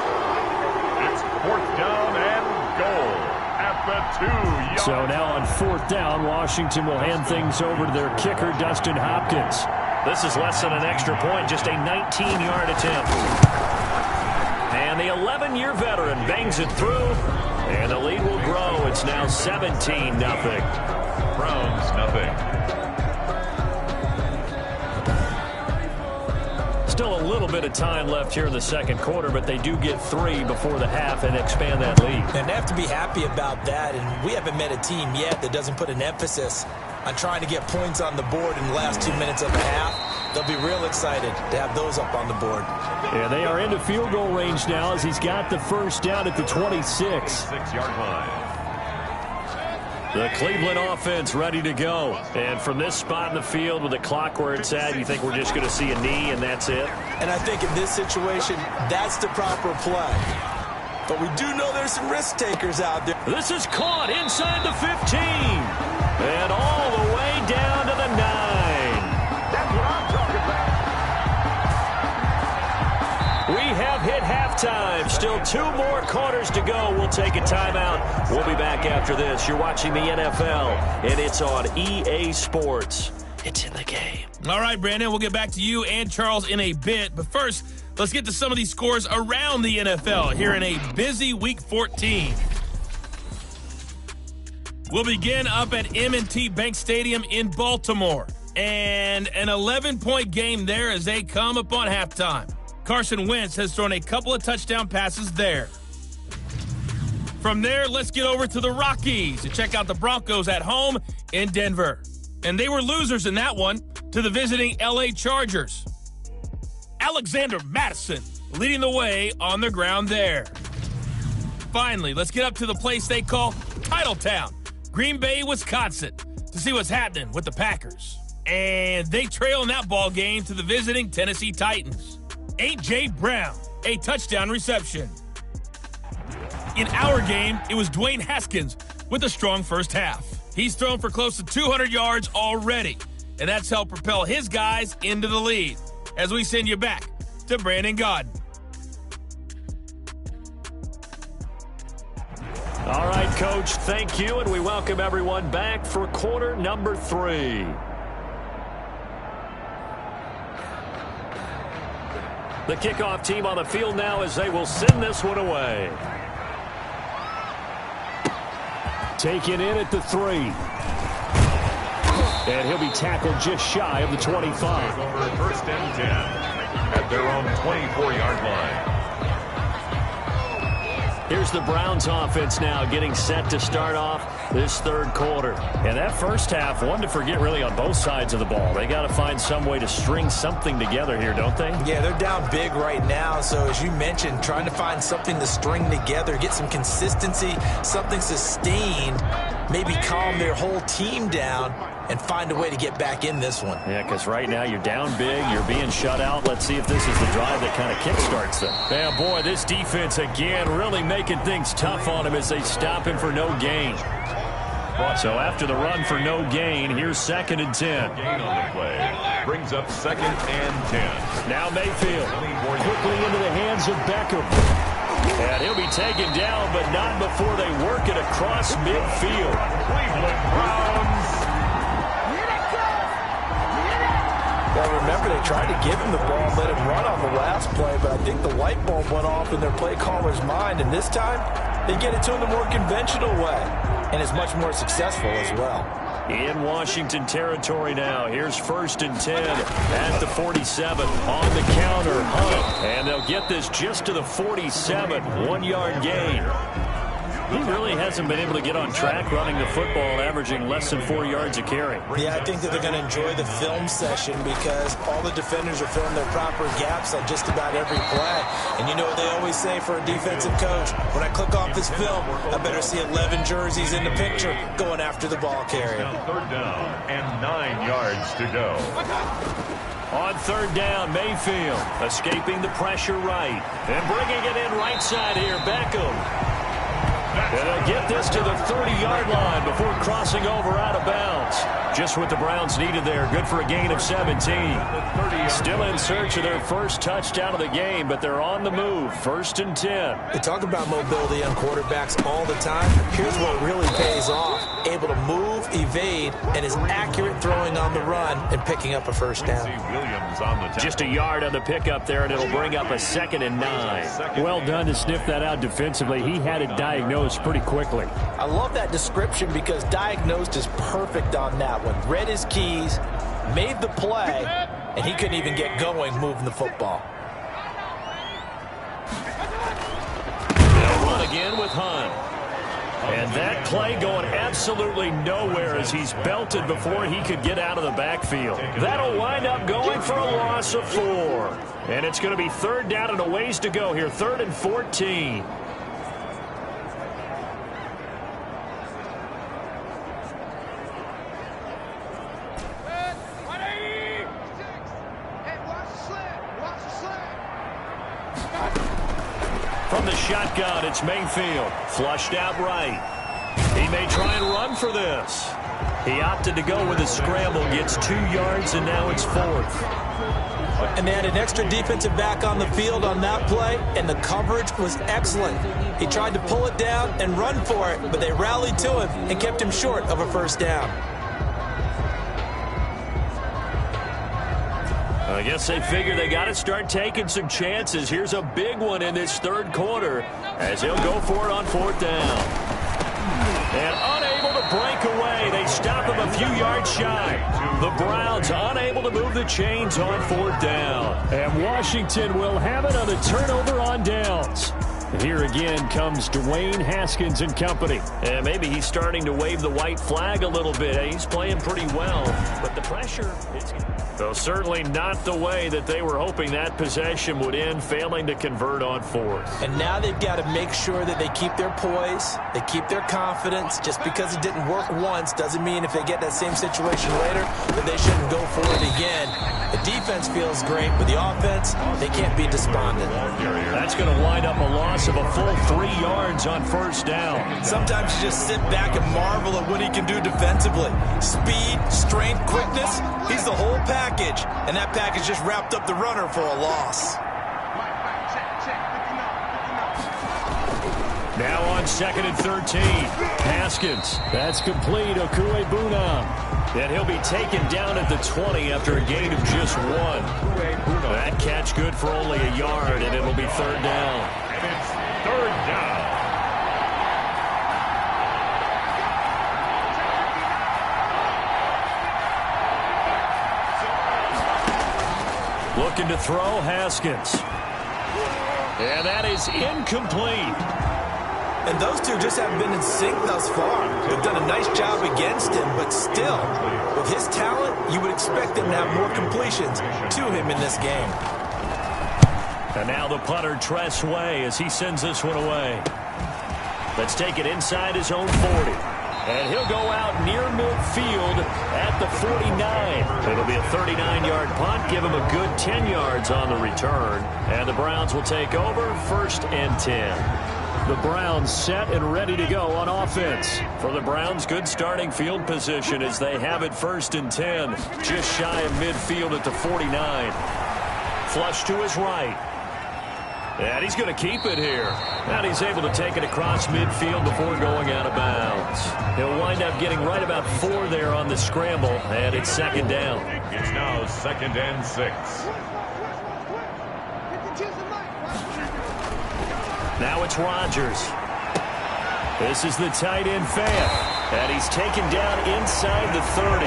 It's 4th down and goal at the 2-yard. So now on 4th down, Washington will hand things over to their kicker, Dustin Hopkins. This is less than an extra point, just a 19-yard attempt. And the 11-year veteran bangs it through, and the lead will grow. It's now 17-0. Browns 0. Still a little bit of time left here in the second quarter, but they do get 3 before the half and expand that lead. And they have to be happy about that, and we haven't met a team yet that doesn't put an emphasis on trying to get points on the board in the last 2 minutes of the half. They'll be real excited to have those up on the board. And they are into field goal range now as he's got the first down at the 26. 6-yard line. The Cleveland offense ready to go. And from this spot in the field with the clock where it's at, you think we're just going to see a knee and that's it? And I think in this situation, that's the proper play. But we do know there's some risk takers out there. This is caught inside the 15. And all the way down to the 9. That's what I'm talking about. We have hit halftime. Still 2 more quarters to go. We'll take a timeout. We'll be back after this. You're watching the NFL, and it's on EA Sports. It's in the game. All right, Brandon, we'll get back to you and Charles in a bit. But first, let's get to some of these scores around the NFL here in a busy Week 14. We'll begin up at M&T Bank Stadium in Baltimore. And an 11-point game there as they come up on halftime. Carson Wentz has thrown a couple of touchdown passes there. From there, let's get over to the Rockies to check out the Broncos at home in Denver. And they were losers in that one to the visiting LA Chargers. Alexander Mattison leading the way on the ground there. Finally, let's get up to the place they call Titletown, Green Bay, Wisconsin, to see what's happening with the Packers. And they trail in that ball game to the visiting Tennessee Titans. A.J. Brown, a touchdown reception. In our game, it was Dwayne Haskins with a strong first half. He's thrown for close to 200 yards already, and that's helped propel his guys into the lead. As we send you back to Brandon Godden. All right, Coach, thank you, and we welcome everyone back for quarter number 3. The kickoff team on the field now as they will send this one away. Taken in at the 3. And he'll be tackled just shy of the 25. Over first and 10 at their own 24-yard line. Here's the Browns offense now getting set to start off this third quarter. And that first half, one to forget really on both sides of the ball. They got to find some way to string something together here, don't they? Yeah, they're down big right now. So as you mentioned, trying to find something to string together, get some consistency, something sustained, maybe calm their whole team down and find a way to get back in this one. Yeah, because right now you're down big, you're being shut out. Let's see if this is the drive that kind of kickstarts them. Man, boy, this defense again really making things tough on him as they stop him for no gain. So after the run for no gain, here's 2nd and 10. Gain on the play. Brings up 2nd and 10. Now Mayfield quickly into the hands of Beckham. And he'll be taken down, but not before they work it across midfield. Cleveland Browns. Well, remember, they tried to give him the ball and let him run on the last play, but I think the light bulb went off in their play caller's mind, and this time they get it to him the more conventional way, and it's much more successful as well. In Washington territory now. Here's 1st and 10 at the 47. On the counter, Hunt. And they'll get this just to the 47. 1-yard gain. He really hasn't been able to get on track running the football, averaging less than 4 yards a carry. Yeah, I think that they're going to enjoy the film session because all the defenders are filling their proper gaps on just about every play. And you know what they always say for a defensive coach? When I click off this film, I better see 11 jerseys in the picture going after the ball carrier. Now 3rd down and 9 yards to go. On 3rd down, Mayfield escaping the pressure right. And bringing it in right side here, Beckham. And they'll get this to the 30-yard line before crossing over out of bounds. Just what the Browns needed there. Good for a gain of 17. Still in search of their first touchdown of the game, but they're on the move. 1st and 10. They talk about mobility on quarterbacks all the time. Here's what really pays off. Able to move, evade, and is accurate throwing on the run and picking up a first down. Williams on the Just a yard on the pickup there, and it'll bring up a 2nd and 9. Well done to sniff that out defensively. He had it diagnosed pretty quickly. I love that description because diagnosed is perfect on that one. Read his keys, made the play, and he couldn't even get going moving the football. They'll run again with Hunt. And that play going absolutely nowhere as he's belted before he could get out of the backfield. That'll wind up going for a loss of 4. And it's going to be 3rd down and a ways to go here, 3rd and 14. From the shotgun, it's Mayfield. Flushed out right. He may try and run for this. He opted to go with a scramble, gets 2 yards, and now it's 4th. And they had an extra defensive back on the field on that play, and the coverage was excellent. He tried to pull it down and run for it, but they rallied to him and kept him short of a 1st down. I guess they figure they got to start taking some chances. Here's a big one in this 3rd quarter as he'll go for it on 4th down. And unable to break away. They stop him a few yards shy. The Browns unable to move the chains on 4th down. And Washington will have it on the turnover on downs. And here again comes Dwayne Haskins and company. And maybe he's starting to wave the white flag a little bit. He's playing pretty well, but the pressure is... So certainly not the way that they were hoping that possession would end, failing to convert on 4th. And now they've got to make sure that they keep their poise, they keep their confidence. Just because it didn't work once doesn't mean if they get that same situation later that they shouldn't go for it again. The defense feels great, but the offense, they can't be despondent. That's going to wind up a loss of a full 3 yards on 1st down. Sometimes you just sit back and marvel at what he can do defensively. Speed, strength, quickness, he's the whole package. And that package just wrapped up the runner for a loss. Now on 2nd and 13. Haskins. That's complete. Okuebunam. And he'll be taken down at the 20 after a gain of just 1. That catch good for only a yard, and it'll be 3rd down. And it's 3rd down. Looking to throw, Haskins. And that is incomplete. And those two just haven't been in sync thus far. They've done a nice job against him, but still, with his talent, you would expect them to have more completions to him in this game. And now the punter, Tress Way, as he sends this one away. Let's take it inside his own 40. And he'll go out near midfield at the 49. It'll be a 39-yard punt, give him a good 10 yards on the return. And the Browns will take over, 1st and 10. The Browns set and ready to go on offense. For the Browns, good starting field position as they have it 1st and 10. Just shy of midfield at the 49. Flush to his right. And he's going to keep it here. And he's able to take it across midfield before going out of bounds. He'll wind up getting right about 4 there on the scramble, and it's 2nd down. It's now 2nd and 6. Now it's Rodgers. This is the tight end Fant. And he's taken down inside the 30.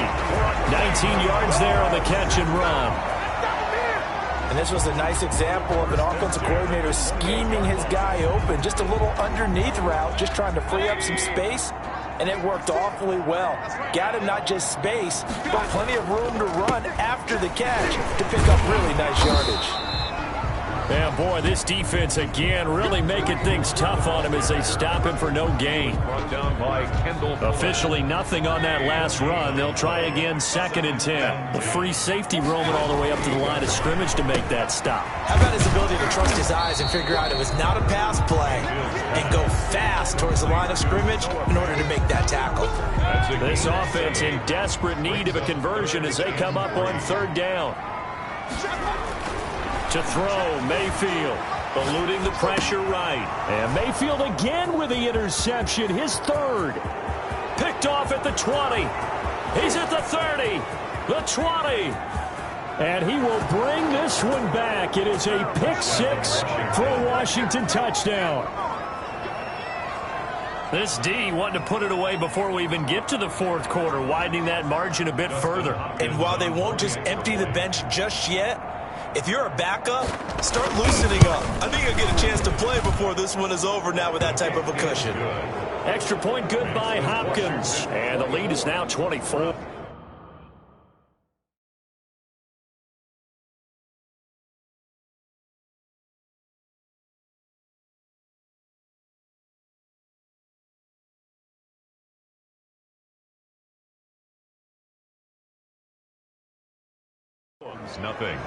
19 yards there on the catch and run. And this was a nice example of an offensive coordinator scheming his guy open. Just a little underneath route, just trying to free up some space, and it worked awfully well. Got him not just space, but plenty of room to run after the catch to pick up really nice yardage. Yeah, boy, this defense again really making things tough on him as they stop him for no gain. Brought down by Kendall. Officially nothing on that last run. They'll try again 2nd and 10. The free safety roaming all the way up to the line of scrimmage to make that stop. How about his ability to trust his eyes and figure out it was not a pass play and go fast towards the line of scrimmage in order to make that tackle. This offense in desperate need of a conversion as they come up on 3rd down. To throw, Mayfield, eluding the pressure right. And Mayfield again with the interception, his 3rd. Picked off at the 20. He's at the 30, the 20. And he will bring this one back. It is a pick 6 for a Washington touchdown. This D wanting to put it away before we even get to the fourth quarter, widening that margin a bit further. And while they won't just empty the bench just yet, if you're a backup, start loosening up. I think you'll get a chance to play before this one is over now with that type of a cushion. Extra point good by Hopkins. And the lead is now 24. Nothing.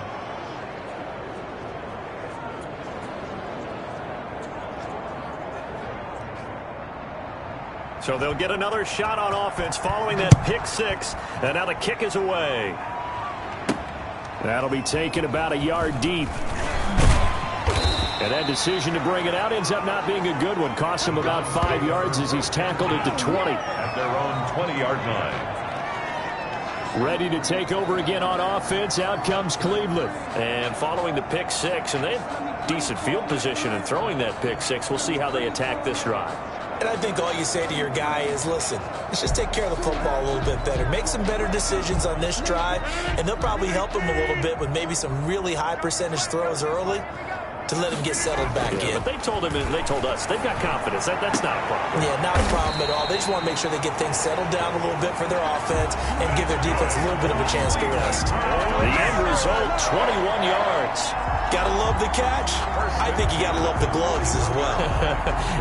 So they'll get another shot on offense following that pick six. And now the kick is away. That'll be taken about a yard deep. And that decision to bring it out ends up not being a good one. Cost him about 5 yards as he's tackled at the 20. At their own 20-yard line. Ready to take over again on offense. Out comes Cleveland. And following the pick six, and they have decent field position in throwing that pick six. We'll see how they attack this drive. And I think all you say to your guy is, listen, let's just take care of the football a little bit better. Make some better decisions on this drive, and they'll probably help him a little bit with maybe some really high percentage throws early to let him get settled back in. But they told him, they told us, they've got confidence. That's not a problem. Yeah, not a problem at all. They just want to make sure they get things settled down a little bit for their offense and give their defense a little bit of a chance to rest. The end result, 21 yards. Gotta love the catch. I think you gotta love the gloves as well.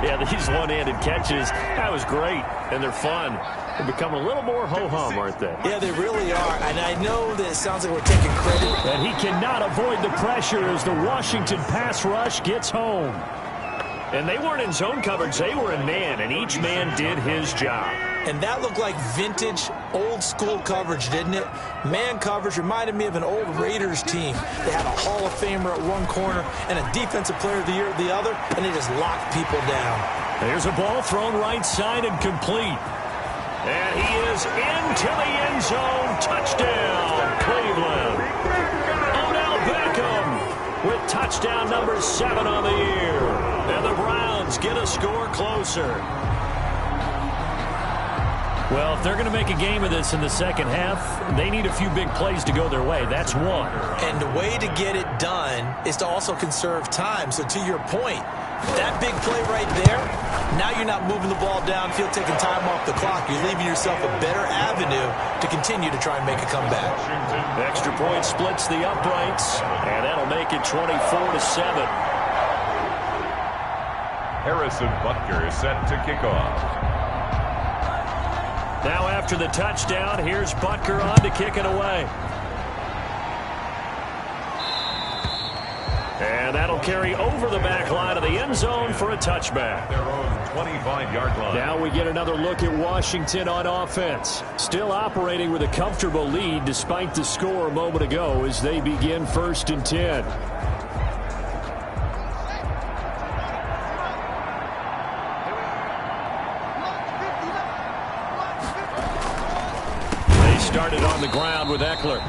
Yeah, these one-handed catches, that was great, and they're fun. They're becoming a little more ho-hum, aren't they? Yeah, they really are. And I know that it sounds like we're taking credit. And he cannot avoid the pressure as the Washington pass rush gets home. And they weren't in zone coverage. They were in man, and each man did his job. And that looked like vintage, old-school coverage, didn't it? Man coverage reminded me of an old Raiders team. They had a Hall of Famer at one corner and a Defensive Player of the Year at the other, and they just locked people down. There's a ball thrown right side and complete. And he is into the end zone. Touchdown, Cleveland. Odell Beckham with touchdown number 7 on the year. And the Browns get a score closer. Well, if they're going to make a game of this in the second half, they need a few big plays to go their way. That's one. And the way to get it done is to also conserve time. So to your point, that big play right there, now you're not moving the ball downfield, taking time off the clock. You're leaving yourself a better avenue to continue to try and make a comeback. Extra point splits the uprights, and that'll make it 24-7. Harrison Butker is set to kick off. Now after the touchdown, here's Butker on to kick it away. And that'll carry over the back line of the end zone for a touchback. Their own 25-yard line. Now we get another look at Washington on offense. Still operating with a comfortable lead despite the score a moment ago as they begin 1st and 10. Started on the ground with Eckler.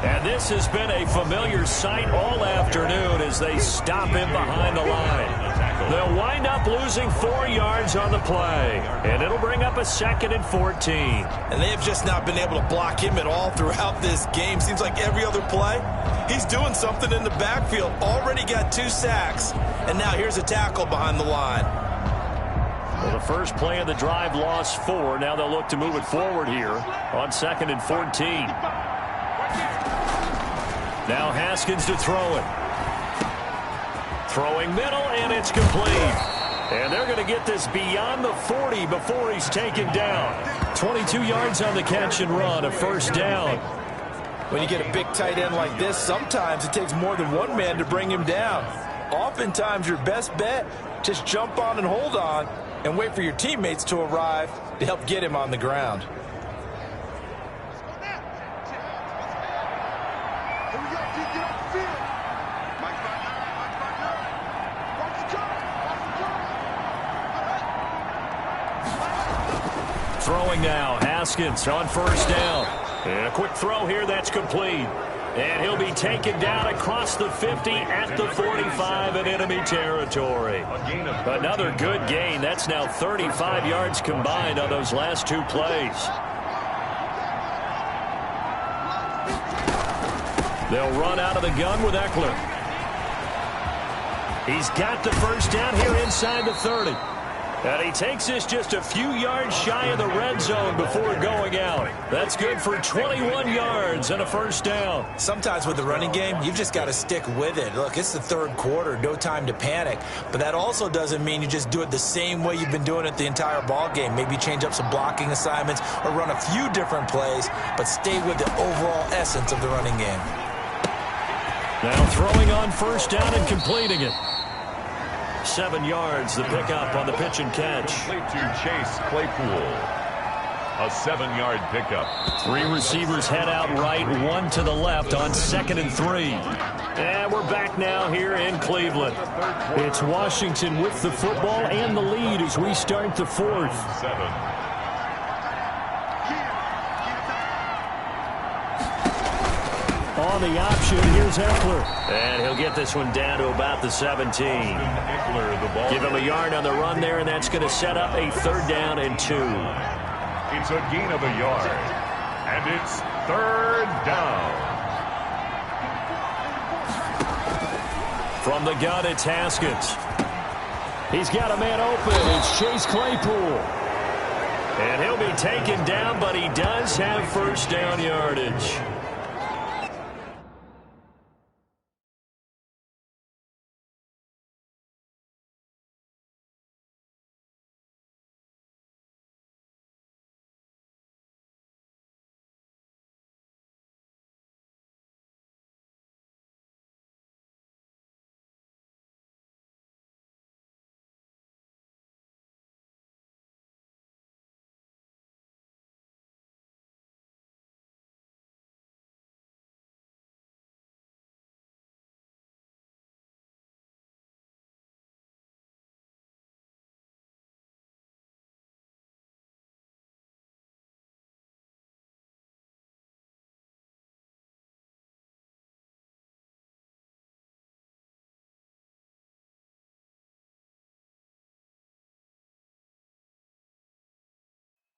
And this has been a familiar sight all afternoon as they stop him behind the line. They'll wind up losing 4 yards on the play. And it'll bring up a 2nd and 14. And they have just not been able to block him at all throughout this game. Seems like every other play, he's doing something in the backfield. Already got 2 sacks. And now here's a tackle behind the line. Well, the first play of the drive lost 4. Now they'll look to move it forward here on 2nd and 14. Now Haskins to throw it. Throwing middle, and it's complete. And they're going to get this beyond the 40 before he's taken down. 22 yards on the catch and run, a 1st down. When you get a big tight end like this, sometimes it takes more than one man to bring him down. Oftentimes, your best bet, just jump on and hold on and wait for your teammates to arrive to help get him on the ground. Throwing now, Haskins on 1st down. And a quick throw here, that's complete. And he'll be taken down across the 50 at the 45 in enemy territory. Another good gain. That's now 35 yards combined on those last two plays. They'll run out of the gun with Eckler. He's got the first down here inside the 30. And he takes this just a few yards shy of the red zone before going out. That's good for 21 yards and a first down. Sometimes with the running game, you've just got to stick with it. Look, it's the third quarter, no time to panic. But that also doesn't mean you just do it the same way you've been doing it the entire ball game. Maybe change up some blocking assignments or run a few different plays, but stay with the overall essence of the running game. Now throwing on first down and completing it. 7 yards, the pickup on the pitch and catch. Complete to Chase Claypool. A 7-yard pickup. 3 receivers head out right, 1 to the left on 2nd and 3. And we're back now here in Cleveland. It's Washington with the football and the lead as we start the fourth. 7. On the option, here's Eckler. And he'll get this one down to about the 17. Eckler, the ball. Give him a yard on the run there, and that's going to set up a 3rd down and 2. It's a gain of a yard. And it's 3rd down. From the gun, it's Haskins. He's got a man open. It's Chase Claypool. And he'll be taken down, but he does have first down yardage.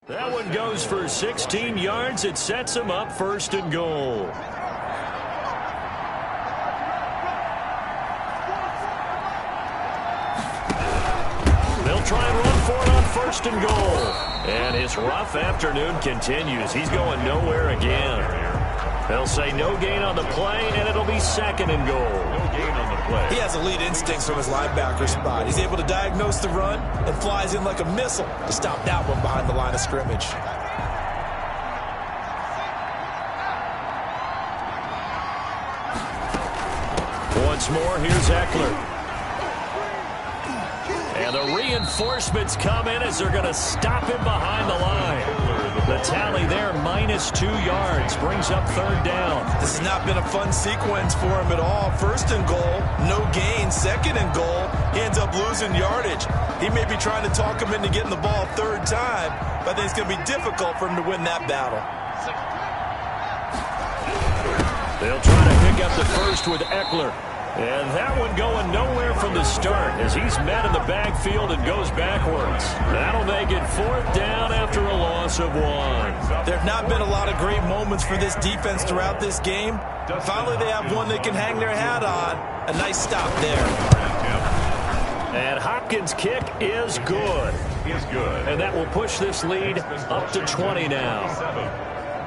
That one goes for 16 yards. It sets him up 1st and goal. They'll try and run for it on 1st and goal. And his rough afternoon continues. He's going nowhere again. They'll say no gain on the play, and it'll be 2nd and goal. No gain on the play. He has elite instincts from his linebacker spot. He's able to diagnose the run and flies in like a missile to stop that one behind the line of scrimmage. Once more, here's Eckler. And the reinforcements come in as they're going to stop him behind the line. The tally there, -2 yards, brings up 3rd down. This has not been a fun sequence for him at all. 1st and goal, no gain. 2nd and goal, he ends up losing yardage. He may be trying to talk him into getting the ball 3rd time, but I think it's going to be difficult for him to win that battle. They'll try to pick up the first with Eckler. And that one going nowhere from the start as he's met in the backfield and goes backwards. That'll make it 4th down after a loss of 1. There have not been a lot of great moments for this defense throughout this game. Finally, they have one they can hang their hat on. A nice stop there. And Hopkins' kick is good. Is good. And that will push this lead up to 20 now. 7.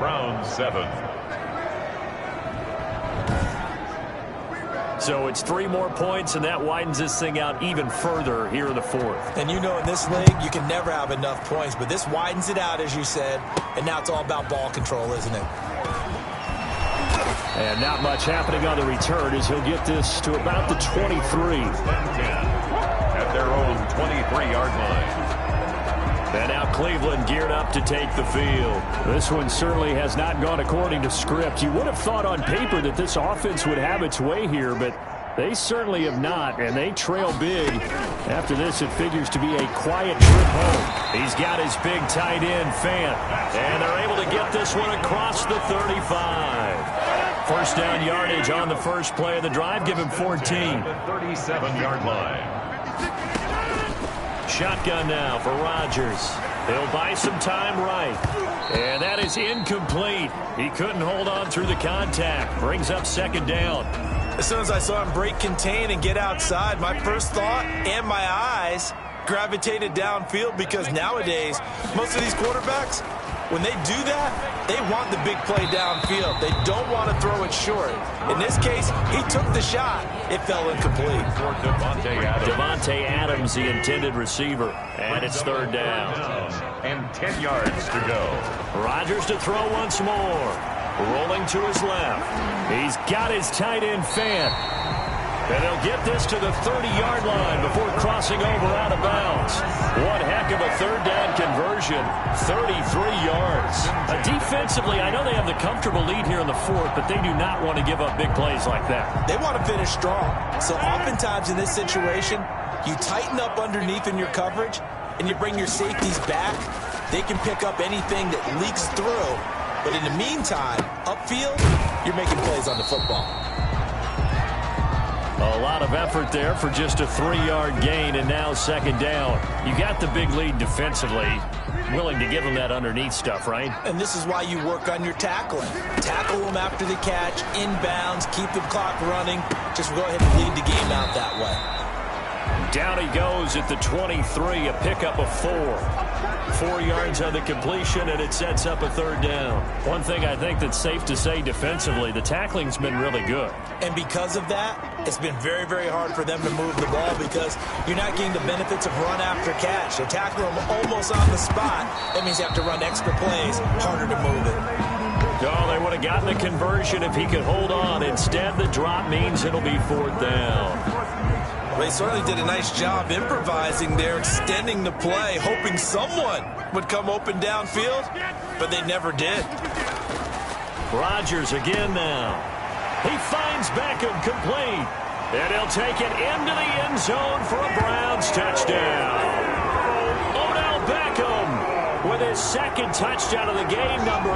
Browns 7. So it's 3 more points, and that widens this thing out even further here in the 4th. And you know in this league, you can never have enough points, but this widens it out, as you said, and now it's all about ball control, isn't it? And not much happening on the return as he'll get this to about the 23. 10-10 at their own 23-yard line. And now Cleveland geared up to take the field. This one certainly has not gone according to script. You would have thought on paper that this offense would have its way here, but they certainly have not, and they trail big. After this, it figures to be a quiet trip home. He's got his big tight end, Fant, and they're able to get this one across the 35. First down yardage on the first play of the drive. Give him 14. 37-yard line. Shotgun now for Rodgers. He'll buy some time right. And that is incomplete. He couldn't hold on through the contact. Brings up second down. As soon as I saw him break contain and get outside, my first thought and my eyes gravitated downfield, because nowadays, most of these quarterbacks, when they do that, they want the big play downfield. They don't want to throw it short. In this case, he took the shot. It fell incomplete. For Devontae Adams, the intended receiver. And it's third down. And 10 yards to go. Rodgers to throw once more. Rolling to his left. He's got his tight end fan. And he'll get this to the 30-yard line before crossing over out of bounds. One heck of a third down conversion. 33 yards. Defensively, I know they have the comfortable lead here in the fourth, but they do not want to give up big plays like that. They want to finish strong. So oftentimes in this situation, you tighten up underneath in your coverage, and you bring your safeties back. They can pick up anything that leaks through. But in the meantime, upfield, you're making plays on the football. A lot of effort there for just a 3-yard gain, and now second down. You got the big lead defensively. Willing to give them that underneath stuff, right? And this is why you work on your tackling. Tackle them after the catch, inbounds, keep the clock running. Just go ahead and lead the game out that way. Down he goes at the 23, a pickup of 4. 4 yards on the completion, and it sets up a third down. One thing I think that's safe to say defensively, the tackling's been really good. And because of that, it's been very, very hard for them to move the ball, because you're not getting the benefits of run after catch. They tackle them almost on the spot. That means you have to run extra plays, harder to move it. Oh, they would have gotten the conversion if he could hold on. Instead, the drop means it'll be fourth down. They certainly did a nice job improvising there, extending the play, hoping someone would come open downfield, but they never did. Rodgers again now. He finds Beckham complete, and he'll take it into the end zone for a Browns touchdown. Odell Beckham with his second touchdown of the game, number 8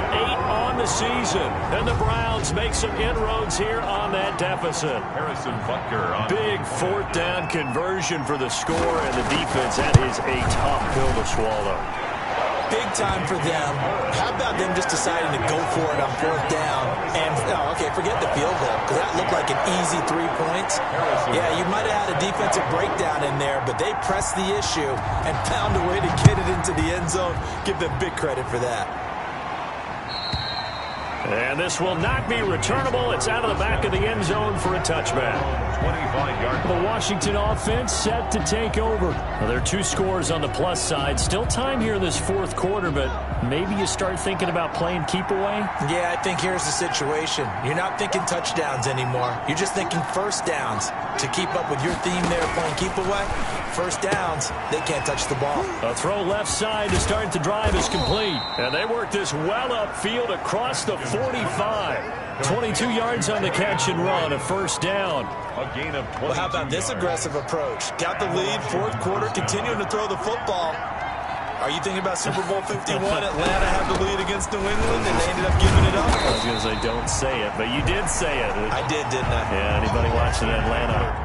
on the season. And the Browns make some inroads here on that deficit. Harrison Butker on. Big fourth down conversion for the score, and the defense, that is a tough pill to swallow. Big time for them. How about them just deciding to go for it on fourth down? And, forget the field goal, because that looked like an easy 3 points. Yeah, you might have had a defensive breakdown in there, but they pressed the issue and found a way to get it into the end zone. Give them big credit for that. And this will not be returnable. It's out of the back of the end zone for a touchback. 25-yard. The Washington offense set to take over. Well, there are 2 scores on the plus side. Still time here in this fourth quarter, but maybe you start thinking about playing keep away? Yeah, I think here's the situation. You're not thinking touchdowns anymore. You're just thinking first downs. To keep up with your theme there, playing keep away, first downs, they can't touch the ball. A throw left side to start the drive is complete. And they work this well upfield across the 45. 22 yards on the catch and run, a first down. A gain of 22 Well, how about this aggressive approach? Got the lead, fourth quarter, continuing to throw the football. Are you thinking about Super Bowl 51? Atlanta had the lead against New England, and they ended up giving it up. I was going to say, don't say it, but you did say it. I did, didn't I? Yeah, anybody watching Atlanta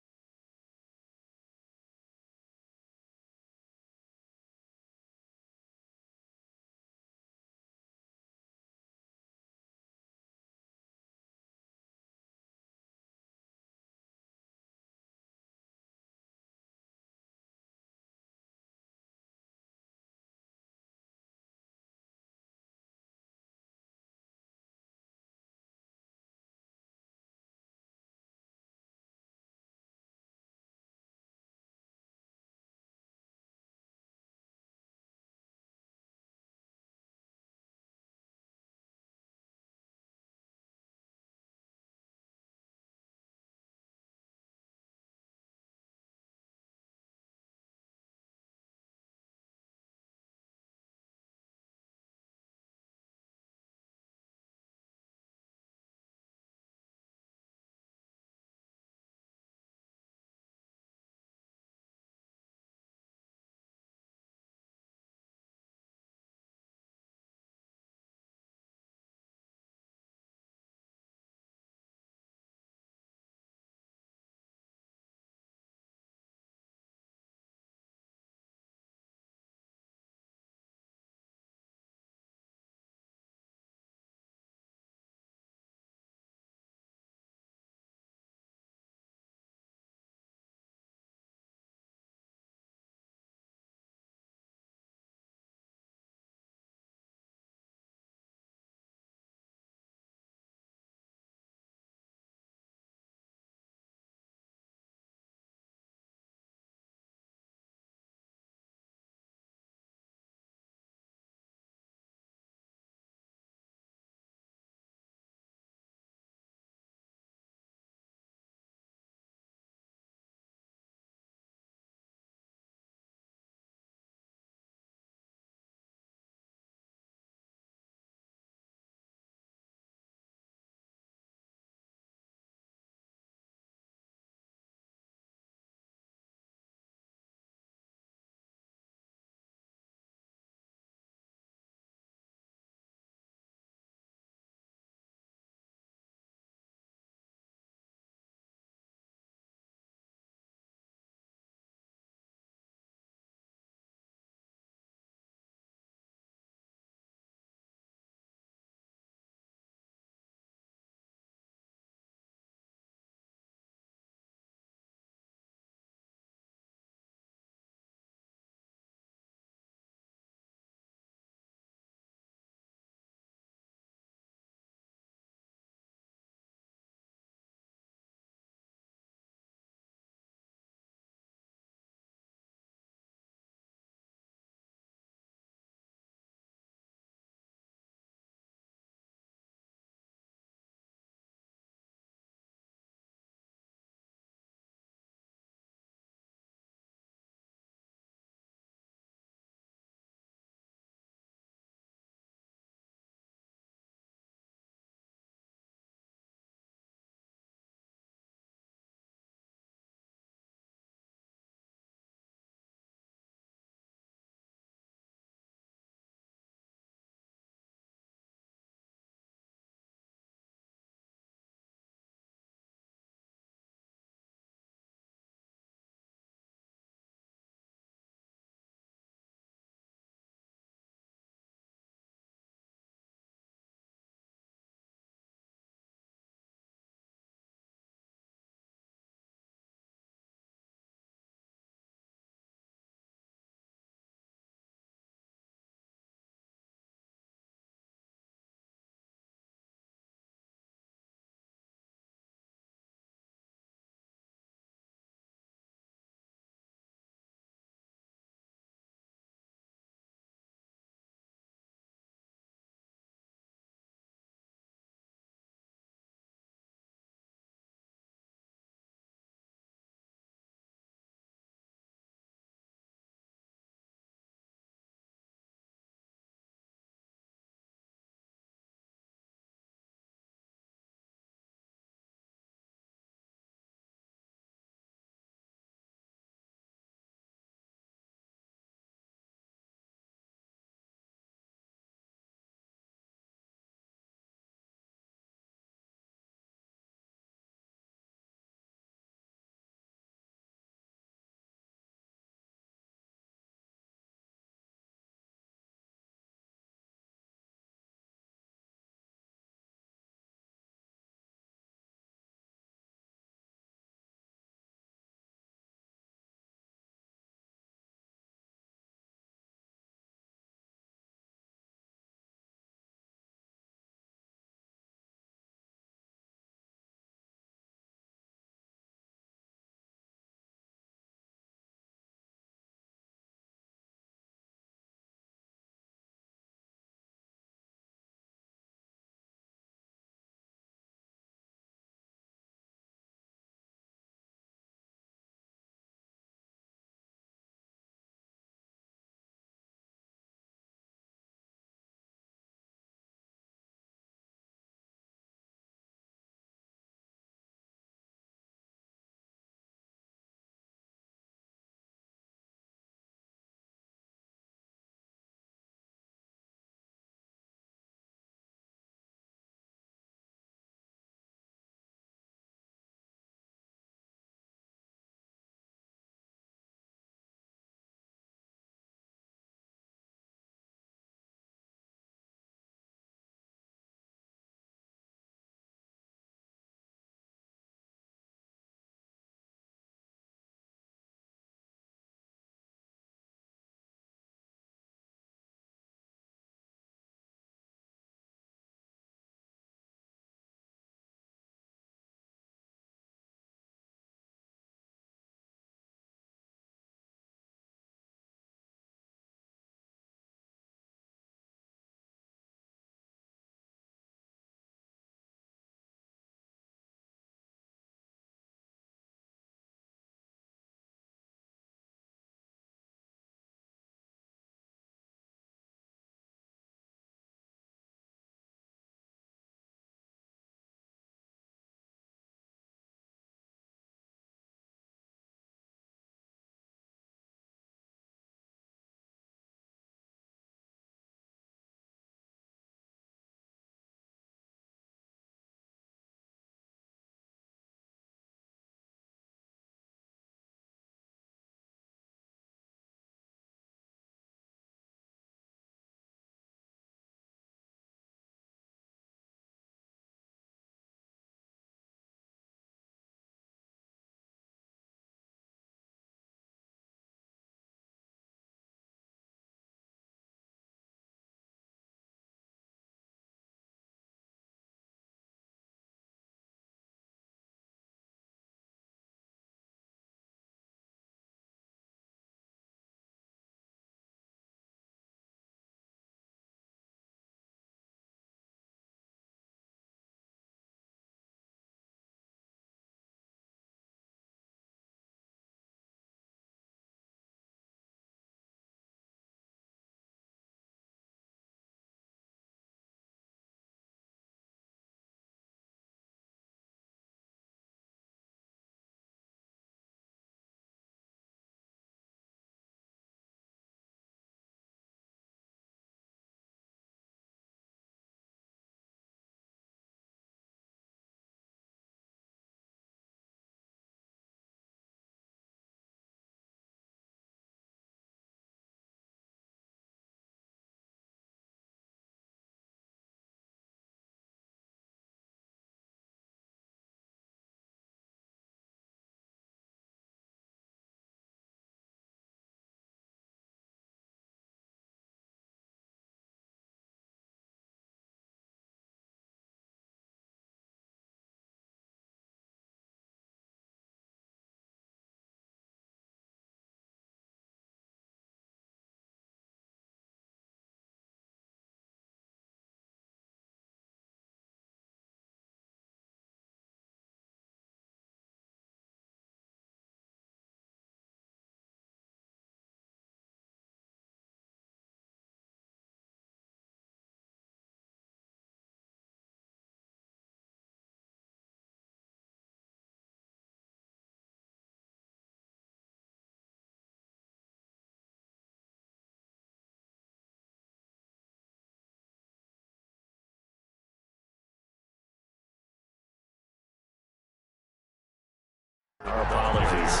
Our apologies.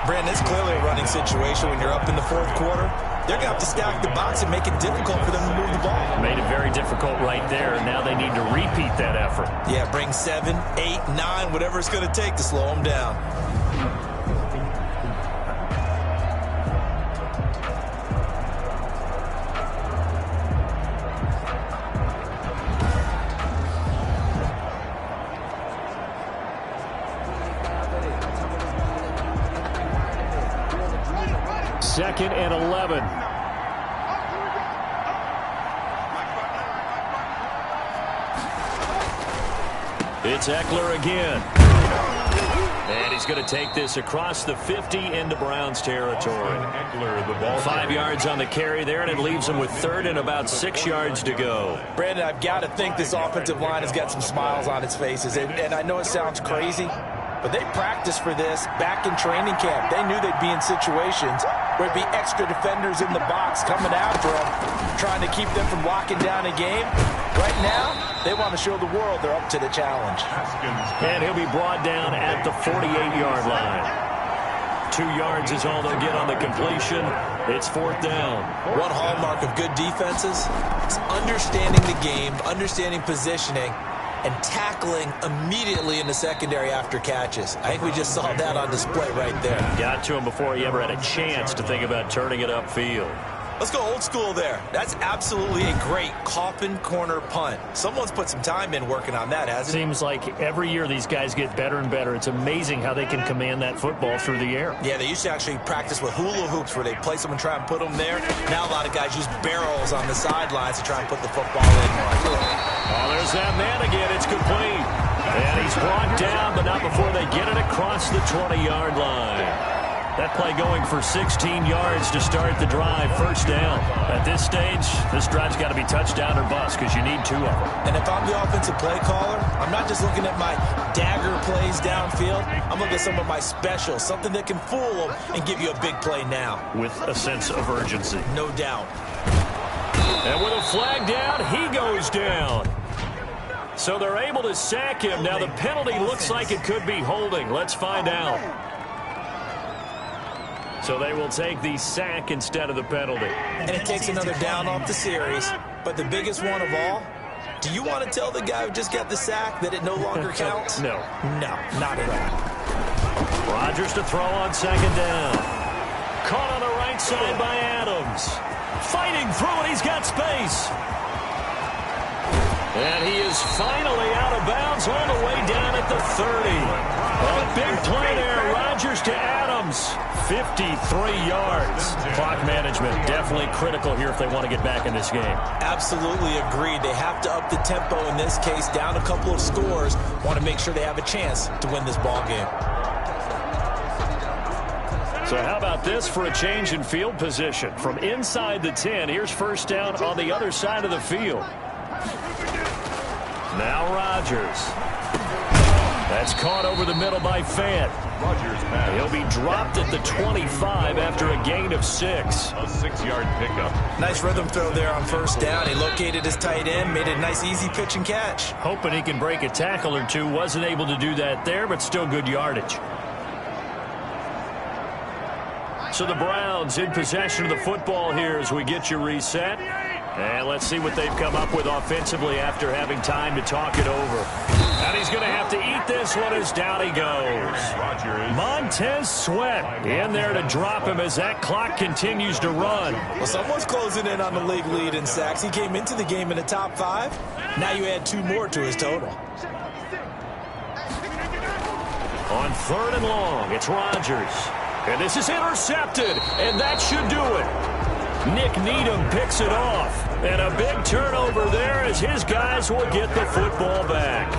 Brandon, it's clearly a running situation when you're up in the fourth quarter. They're going to have to stack the box and make it difficult for them to move the ball. Made it very difficult right there. Now they need to repeat that effort. Yeah, bring 7, 8, 9, whatever it's going to take to slow them down. Second and 11. It's Eckler again. And he's going to take this across the 50 into Browns territory. Eckler, the ball 5 yards on the carry there, and it leaves him with third and about 6 yards to go. Brandon, I've got to think this offensive line has got some smiles on its faces. And I know it sounds crazy, but they practiced for this back in training camp. They knew they'd be in situations where it'd be extra defenders in the box coming after them, trying to keep them from locking down a game. Right now, they want to show the world they're up to the challenge. And he'll be brought down at the 48-yard line. 2 yards is all they'll get on the completion. It's fourth down. One hallmark of good defenses is understanding the game, understanding positioning, and tackling immediately in the secondary after catches. I think we just saw that on display right there. Got to him before he ever had a chance to think about turning it upfield. Let's go old school there. That's absolutely a great coffin corner punt. Someone's put some time in working on that, hasn't it? Seems like every year these guys get better and better. It's amazing how they can command that football through the air. Yeah, they used to actually practice with hula hoops where they place them and try and put them there. Now a lot of guys use barrels on the sidelines to try and put the football in. Oh, there's that man again. It's complete. And he's brought down, but not before they get it across the 20-yard line. That play going for 16 yards to start the drive. First down. At this stage, this drive's got to be touchdown or bust because you need 2 of them. And if I'm the offensive play caller, I'm not just looking at my dagger plays downfield. I'm looking at some of my specials, something that can fool them and give you a big play now. With a sense of urgency. No doubt. And with a flag down, he goes down. So they're able to sack him. Now the penalty looks like it could be holding. Let's find out. So they will take the sack instead of the penalty. And it takes another down off the series. But the biggest one of all, do you want to tell the guy who just got the sack that it no longer counts? No. No, not at all. Rodgers to throw on second down. Caught on the right side by Adams. Fighting through it, he's got space. And he is finally out of bounds all the way down at the 30. A big play there, Rodgers to Adams. 53 yards. Clock management definitely critical here if they want to get back in this game. Absolutely agreed. They have to up the tempo in this case, down a couple of scores. Want to make sure they have a chance to win this ball game. So how about this for a change in field position? From inside the 10, here's first down on the other side of the field. Now Rodgers. That's caught over the middle by Fant. He'll be dropped at the 25 after a gain of 6. A 6-yard pickup. Nice rhythm throw there on first down. He located his tight end, made it a nice easy pitch and catch. Hoping he can break a tackle or two. Wasn't able to do that there, but still good yardage. So the Browns in possession of the football here as we get you reset. And let's see what they've come up with offensively after having time to talk it over. And he's going to have to eat this one as down he goes. Montez Sweat in there to drop him as that clock continues to run. Well, someone's closing in on the league lead in sacks. He came into the game in the top 5. Now you add 2 more to his total. On third and long, it's Rodgers. And this is intercepted, and that should do it. Nick Needham picks it off. And a big turnover there as his guys will get the football back.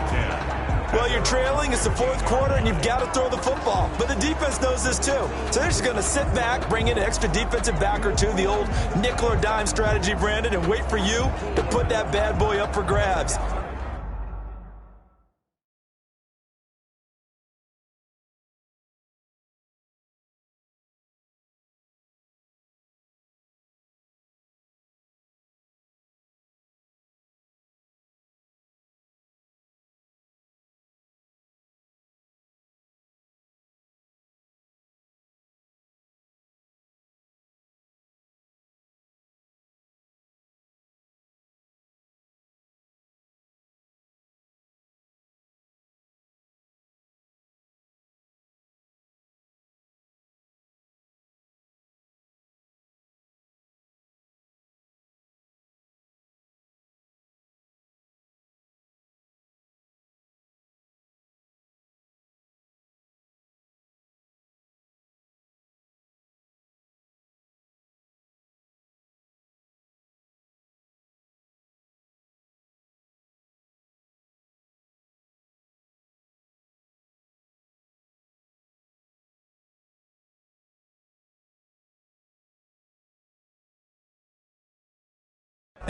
Well, you're trailing. It's the fourth quarter, and you've got to throw the football. But the defense knows this, too. So they're just going to sit back, bring in an extra defensive back or two, the old nickel or dime strategy, Brandon, and wait for you to put that bad boy up for grabs.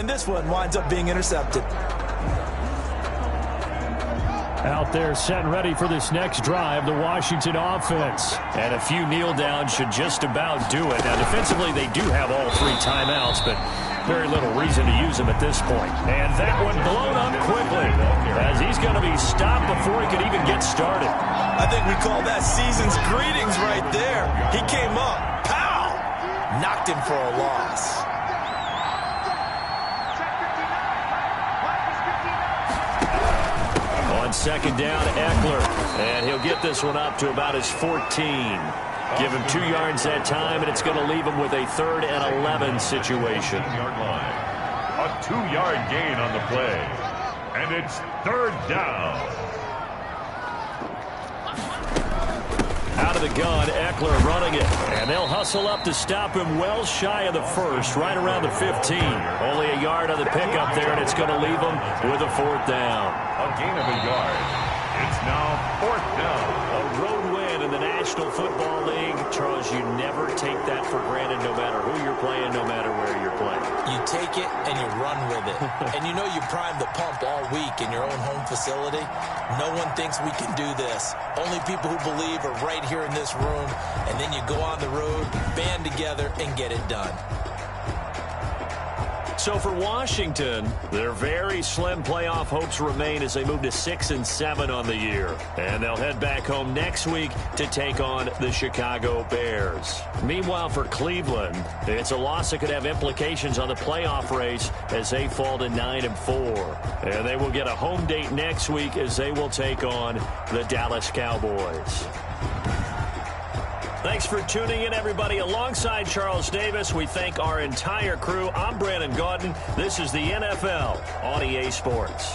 and this one winds up being intercepted. Out there set and ready for this next drive, the Washington offense. And a few kneel downs should just about do it. Now, defensively, they do have all 3 timeouts, but very little reason to use them at this point. And that one blown up quickly as he's going to be stopped before he could even get started. I think we call that season's greetings right there. He came up, pow, knocked him for a loss. On second down, Eckler, and he'll get this one up to about his 14. Give him 2 yards that time, and it's going to leave him with a 3rd and 11 situation. Yard line. A 2-yard gain on the play. And it's 3rd down. Out of the gun, Eckler running it. And they'll hustle up to stop him well shy of the 1st, right around the 15. Only a yard on the pickup there, and it's going to leave him with a 4th down. A gain of a yard. It's now 4th down. A road win in the National Football League. Charles, you never take that for granted no matter who you're playing, no matter where you're playing. You take it and you run with it. And you know you primed the pump all week in your own home facility. No one thinks we can do this. Only people who believe are right here in this room. And then you go on the road, band together, and get it done. So for Washington, their very slim playoff hopes remain as they move to 6-7 on the year. And they'll head back home next week to take on the Chicago Bears. Meanwhile, for Cleveland, it's a loss that could have implications on the playoff race as they fall to 9-4. And they will get a home date next week as they will take on the Dallas Cowboys. Thanks for tuning in, everybody. Alongside Charles Davis, we thank our entire crew. I'm Brandon Gaudin. This is the NFL on EA Sports.